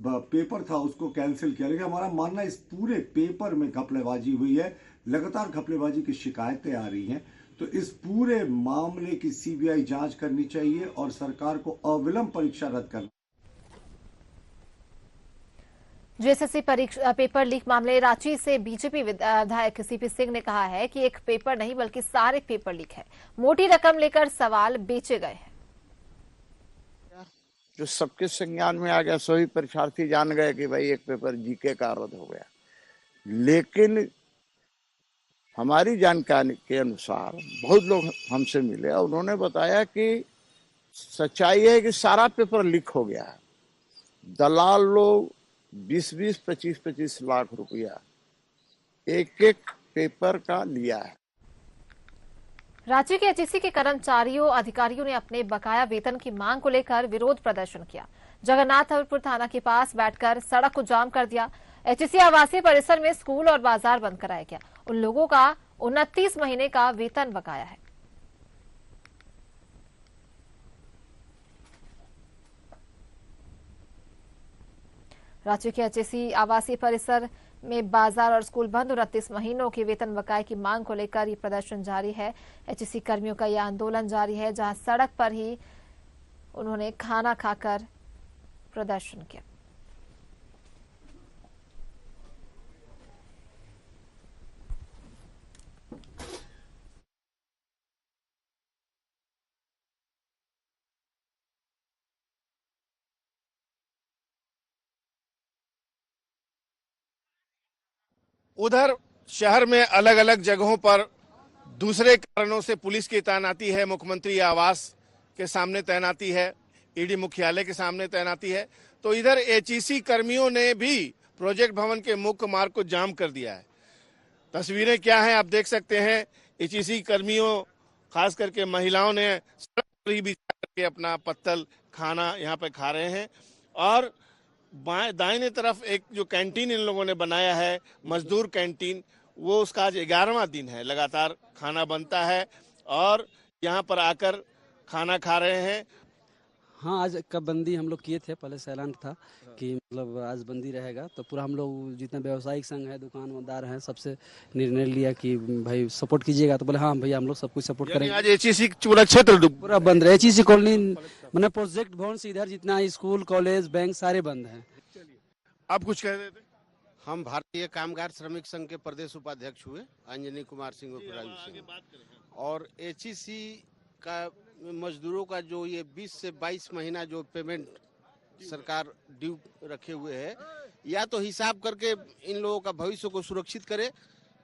पेपर था उसको कैंसिल किया, लेकिन हमारा मानना इस पूरे पेपर में घपलेबाजी हुई है। लगातार घपलेबाजी की शिकायतें आ रही हैं, तो इस पूरे मामले की सीबीआई जांच करनी चाहिए और सरकार को अविलंब परीक्षा रद्द करना। जेएसएससी परीक्षा पेपर लीक मामले रांची से बीजेपी विधायक सीपी सिंह ने कहा है कि एक पेपर नहीं बल्कि सारे पेपर लीक है। मोटी रकम लेकर सवाल बेचे गए हैं। जो सबके संज्ञान में आ गया, सभी परीक्षार्थी जान गए कि भाई एक पेपर जीके का रद्द हो गया। लेकिन हमारी जानकारी के अनुसार बहुत लोग हमसे मिले और उन्होंने बताया कि सच्चाई है कि सारा पेपर लीक हो गया है। दलाल लोग 20-20, 25-25 लाख रुपया एक पेपर का लिया है। रांची के एचईसी के कर्मचारियों अधिकारियों ने अपने बकाया वेतन की मांग को लेकर विरोध प्रदर्शन किया। जगन्नाथपुर थाना के पास बैठकर सड़क को जाम कर दिया। एचईसी आवासीय परिसर में स्कूल और बाजार बंद कराया गया। उन लोगों का 29 महीने का वेतन बकाया है। रांची के एचईसी आवासीय परिसर में बाजार और स्कूल बंद, 29 महीनों के वेतन बकाये की मांग को लेकर ये प्रदर्शन जारी है। एचईसी कर्मियों का यह आंदोलन जारी है, जहां सड़क पर ही उन्होंने खाना खाकर प्रदर्शन किया। उधर शहर में अलग अलग जगहों पर दूसरे कारणों से पुलिस की तैनाती है। मुख्यमंत्री आवास के सामने तैनाती है, ईडी मुख्यालय के सामने तैनाती है। तो इधर एचईसी कर्मियों ने भी प्रोजेक्ट भवन के मुख्य मार्ग को जाम कर दिया है। तस्वीरें क्या हैं आप देख सकते हैं। एचईसी कर्मियों खास करके महिलाओं ने सड़क पर ही बिछा करके अपना पत्तल खाना यहाँ पे खा रहे हैं। और दाहिने तरफ एक जो कैंटीन इन लोगों ने बनाया है, मजदूर कैंटीन, वो उसका आज 11वां दिन है। लगातार खाना बनता है और यहाँ पर आकर खाना खा रहे हैं। हाँ, आज कब बंदी हम लोग किए थे, पहले से ऐलान था कि मतलब आज बंदी रहेगा। तो पूरा हम लोग जितने व्यावसायिक संघ है, दुकानदार हैं, सबसे निर्णय लिया कि भाई सपोर्ट कीजिएगा। तो बोले हाँ भैया हम लोग सब कुछ सपोर्ट करेंगे। आज एचईसी पूरा क्षेत्र पूरा बंद है। एचईसी कॉलोनी मैंने प्रोजेक्ट भवन से इधर जितना स्कूल, कॉलेज, बैंक सारे बंद हैं। आप कुछ कह रहे थे? हम भारतीय कामगार श्रमिक संघ के प्रदेश उपाध्यक्ष हुए अंजनी कुमार सिंह और एचईसी का मजदूरों का जो ये 20 से 22 महीना जो पेमेंट सरकार ड्यू रखे हुए है, या तो हिसाब करके इन लोगों का भविष्य को सुरक्षित करे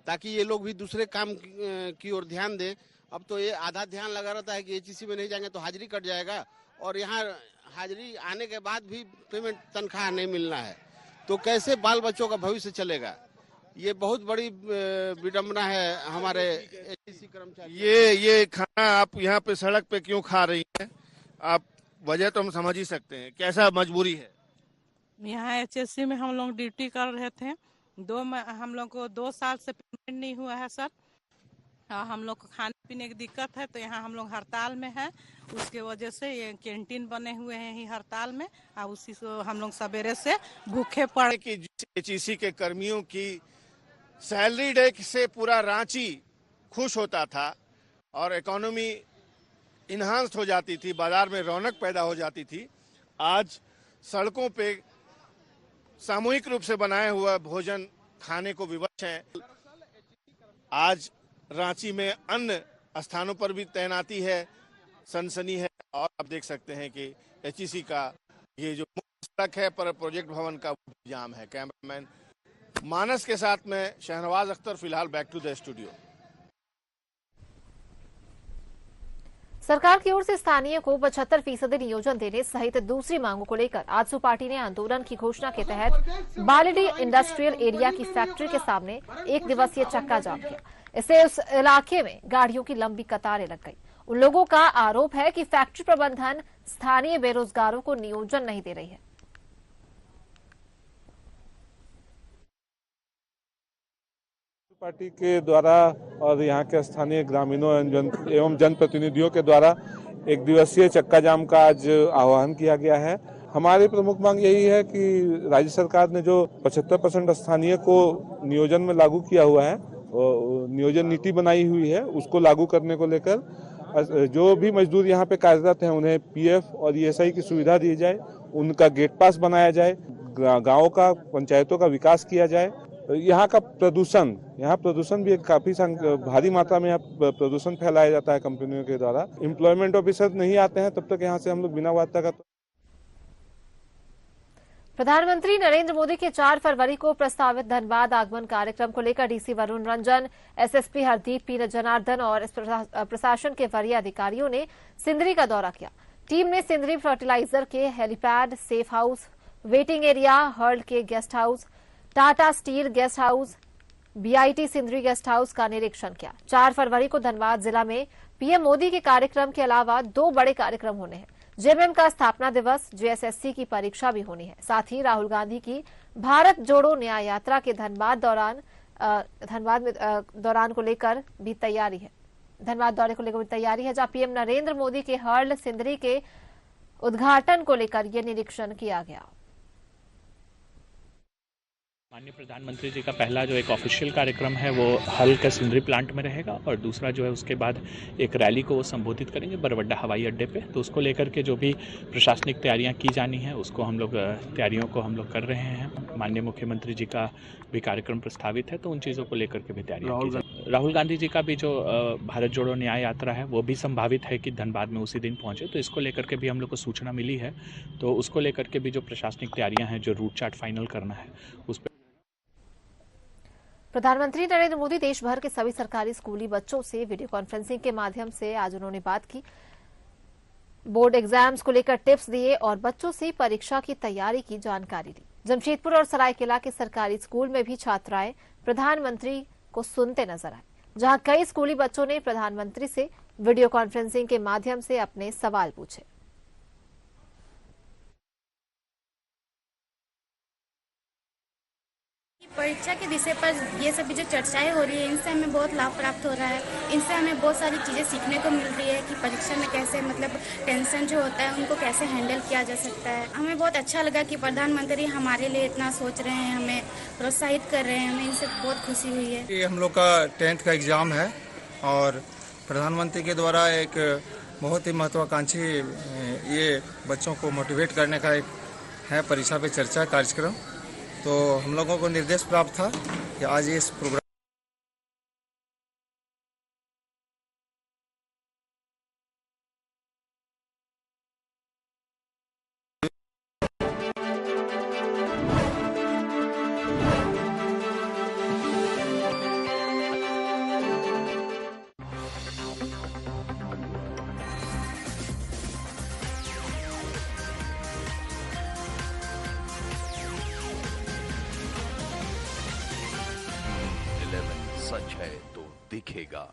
ताकि ये लोग भी दूसरे काम की ओर ध्यान दें। अब तो ये आधा ध्यान लगा रहता है कि एचईसी में नहीं जाएंगे तो हाजिरी कट जाएगा, और यहाँ हाजिरी आने के बाद भी पेमेंट तनख्वाह नहीं मिलना है, तो कैसे बाल बच्चों का भविष्य चलेगा। ये बहुत बड़ी विडंबना है हमारे एचईसी कर्मचारी। ये खाना आप यहाँ पे सड़क पे क्यों खा रही हैं? आप वजह तो हम समझ ही सकते हैं, कैसा मजबूरी है? यहाँ एचएससी में हम लोग ड्यूटी कर रहे थे, हम लोग को 2 साल से पेमेंट नहीं हुआ है सर। हम लोग को खाने पीने की दिक्कत है, तो यहाँ हम लोग हड़ताल में है। उसके वजह से ये कैंटीन बने हुए हैं ही हड़ताल में, और उसी से हम लोग सवेरे से भूखे पड़े। कि एचईसी के कर्मियों की सैलरी डे से पूरा रांची खुश होता था और इकोनॉमी इन्हांस्ड हो जाती थी, बाजार में रौनक पैदा हो जाती थी। आज सड़कों पे सामूहिक रूप से बनाया हुआ भोजन खाने को विवश है। आज रांची में अन्य स्थानों पर भी तैनाती है, सनसनी है। और आप देख सकते हैं कि एचईसी का ये जो मुख्य सड़क है पर प्रोजेक्ट भवन का जाम है। कैमरामैन मानस के साथ में शहनवाज अख्तर, फिलहाल बैक टू द स्टूडियो। सरकार की ओर से स्थानीय को 75% नियोजन देने सहित दूसरी मांगों को लेकर आजसू पार्टी ने आंदोलन की घोषणा के तहत बालेडी इंडस्ट्रियल एरिया की फैक्ट्री के सामने 1 दिवसीय चक्का जाम किया। इससे उस इलाके में गाड़ियों की लंबी कतारें लग गई। उन लोगों का आरोप है कि फैक्ट्री प्रबंधन स्थानीय बेरोजगारों को नियोजन नहीं दे रही है। पार्टी के द्वारा और यहाँ के स्थानीय ग्रामीणों एवं जनप्रतिनिधियों के द्वारा एक दिवसीय चक्का जाम का आज आह्वान किया गया है। हमारी प्रमुख मांग यही है कि राज्य सरकार ने जो 75% स्थानीय को नियोजन में लागू किया हुआ है, नियोजन नीति बनाई हुई है, उसको लागू करने को लेकर जो भी मजदूर यहाँ पे कार्यरत हैं उन्हें पीएफ और ईएसआई की सुविधा दी जाए, उनका गेट पास बनाया जाए, गाँव का पंचायतों का विकास किया जाए। यहाँ का प्रदूषण भी काफी भारी मात्रा में यहाँ प्रदूषण फैलाया जाता है कंपनियों के द्वारा। एम्प्लॉयमेंट ऑफिसर नहीं आते हैं तब तक यहाँ से हम लोग बिना वार्ता का। प्रधानमंत्री नरेंद्र मोदी के 4 फरवरी को प्रस्तावित धनबाद आगमन कार्यक्रम को लेकर DC Varun Ranjan, SSP Hardeep P Janardan और प्रशासन के वरीय अधिकारियों ने सिंदरी का दौरा किया। टीम ने सिंदरी फर्टिलाइजर के helipad, safe house, waiting area, हर्ल्ड के guest house, Tata Steel guest house, BIT Sindri guest house का निरीक्षण किया। 4 फरवरी को धनबाद जिला में पीएम मोदी के कार्यक्रम के अलावा 2 बड़े कार्यक्रम होने हैं। जेएमएम का स्थापना दिवस, जेएसएससी की परीक्षा भी होनी है। साथ ही राहुल गांधी की भारत जोड़ो न्याय यात्रा के धनबाद दौरान को लेकर भी तैयारी है। धनबाद दौरे को लेकर भी तैयारी है, जहां पीएम नरेंद्र मोदी के हर्ल सिंदरी के उद्घाटन को लेकर यह निरीक्षण किया गया। माननीय प्रधानमंत्री जी का पहला जो एक ऑफिशियल कार्यक्रम है वो हल के सिंदरी प्लांट में रहेगा और दूसरा जो है उसके बाद एक रैली को वो संबोधित करेंगे बरवड्डा हवाई अड्डे पे। तो उसको लेकर के जो भी प्रशासनिक तैयारियां की जानी है उसको हम लोग तैयारियों को हम लोग कर रहे हैं। माननीय मुख्यमंत्री जी का भी कार्यक्रम प्रस्तावित है तो उन चीज़ों को लेकर के भी तैयारियां की जाए। राहुल गांधी जी का भी जो भारत जोड़ो न्याय यात्रा है वो भी संभावित है कि धनबाद में उसी दिन पहुंचे, तो इसको लेकर के भी हम लोग को सूचना मिली है। तो उसको लेकर के भी जो प्रशासनिक तैयारियां हैं, जो रूट चार्ट फाइनल करना है उस पर। प्रधानमंत्री नरेंद्र मोदी देश भर के सभी सरकारी स्कूली बच्चों से वीडियो कॉन्फ्रेंसिंग के माध्यम से आज उन्होंने बात की। बोर्ड एग्जाम्स को लेकर टिप्स दिए और बच्चों से परीक्षा की तैयारी की जानकारी दी। जमशेदपुर और सरायकेला के सरकारी स्कूल में भी छात्राएं प्रधानमंत्री को सुनते नजर आए, जहां कई स्कूली बच्चों ने प्रधानमंत्री से वीडियो कॉन्फ्रेंसिंग के माध्यम से अपने सवाल पूछे। परीक्षा के विषय पर ये सभी जो चर्चाएं हो रही है इनसे हमें बहुत लाभ प्राप्त हो रहा है। इनसे हमें बहुत सारी चीज़ें सीखने को मिल रही है कि परीक्षा में कैसे टेंशन जो होता है उनको कैसे हैंडल किया जा सकता है। हमें बहुत अच्छा लगा कि प्रधानमंत्री हमारे लिए इतना सोच रहे हैं, हमें प्रोत्साहित कर रहे हैं, हमें इनसे बहुत खुशी हुई है। ये हम लोग का 10th का एग्ज़ाम है और प्रधानमंत्री के द्वारा एक बहुत ही महत्वाकांक्षी ये बच्चों को मोटिवेट करने का एक है परीक्षा पे चर्चा कार्यक्रम। तो हम लोगों को निर्देश प्राप्त था कि आज इस प्रोग्राम सच है तो दिखेगा।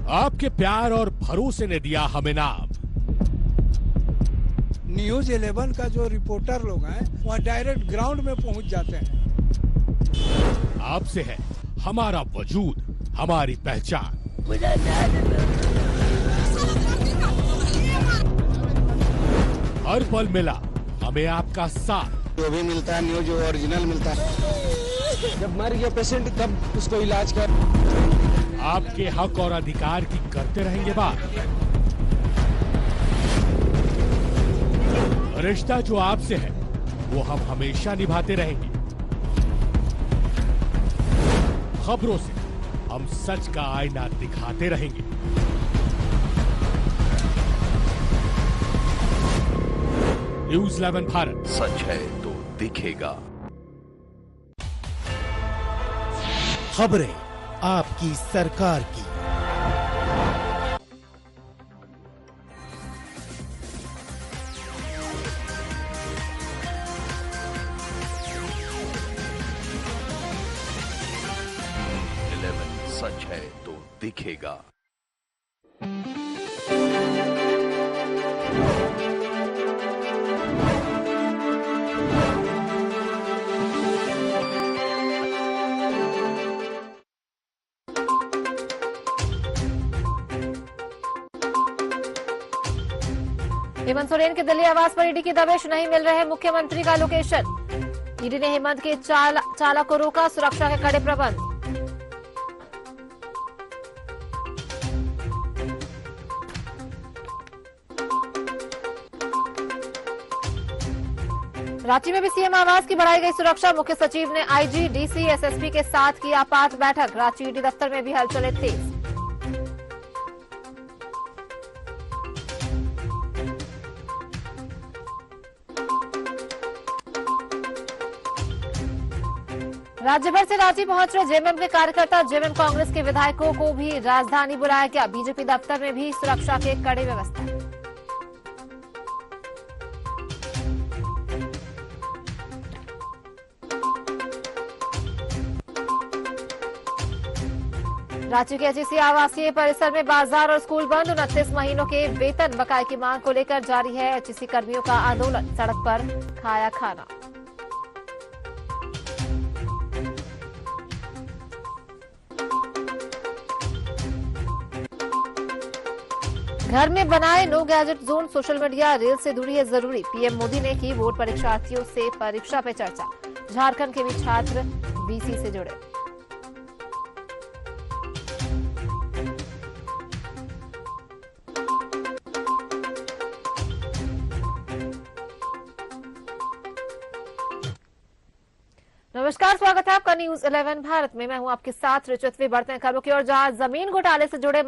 आपके प्यार और भरोसे ने दिया हमें नाम। न्यूज 11 का जो रिपोर्टर लोग हैं वह डायरेक्ट ग्राउंड में पहुंच जाते हैं। आपसे है हमारा वजूद, हमारी पहचान। हर पल मिला हमें आपका साथ। जो भी मिलता है न्यूज ओरिजिनल मिलता है। जब मर गया पेशेंट तब उसको इलाज कर। आपके हक और अधिकार की करते रहेंगे बात। रिश्ता जो आपसे है वो हम हमेशा निभाते रहेंगे। खबरों से हम सच का आईना दिखाते रहेंगे। न्यूज़ 11 भारत, सच है तो दिखेगा। खबरें आपकी सरकार की। सच है तो दिखेगा। हेमंत सोरेन के दिल्ली आवास पर ईडी की दबिश, नहीं मिल रहे मुख्यमंत्री का लोकेशन। ईडी ने हेमंत के चालक को रोका, सुरक्षा के कड़े प्रबंध। रांची में भी सीएम आवास की बढ़ाई गई सुरक्षा। मुख्य सचिव ने आईजी, डीसी, एसएसपी के साथ की आपात बैठक। रांची ईडी दफ्तर में भी हलचलें तेज। राज्य भर से रांची पहुंच रहे जेएमएम के कार्यकर्ता। जेएमएम कांग्रेस के विधायकों को भी राजधानी बुलाया गया। बीजेपी दफ्तर में भी सुरक्षा के कड़े व्यवस्था। रांची के एचईसी आवासीय परिसर में बाजार और स्कूल बंद। 29 महीनों के वेतन बकाये की मांग को लेकर जारी है एचईसी कर्मियों का आंदोलन। सड़क पर खाया खाना। घर में बनाए no gadget zone. Social media रेल से दूरी है जरूरी। पीएम मोदी ने की बोर्ड परीक्षार्थियों से परीक्षा पे चर्चा। झारखंड के भी छात्र बीसी से जुड़े। नमस्कार, स्वागत है आपका न्यूज़ 11 भारत में। मैं हूं आपके साथ ऋचुत्वी। बढ़ते हैं खबरों की ओर, जहां जमीन घोटाले से जुड़े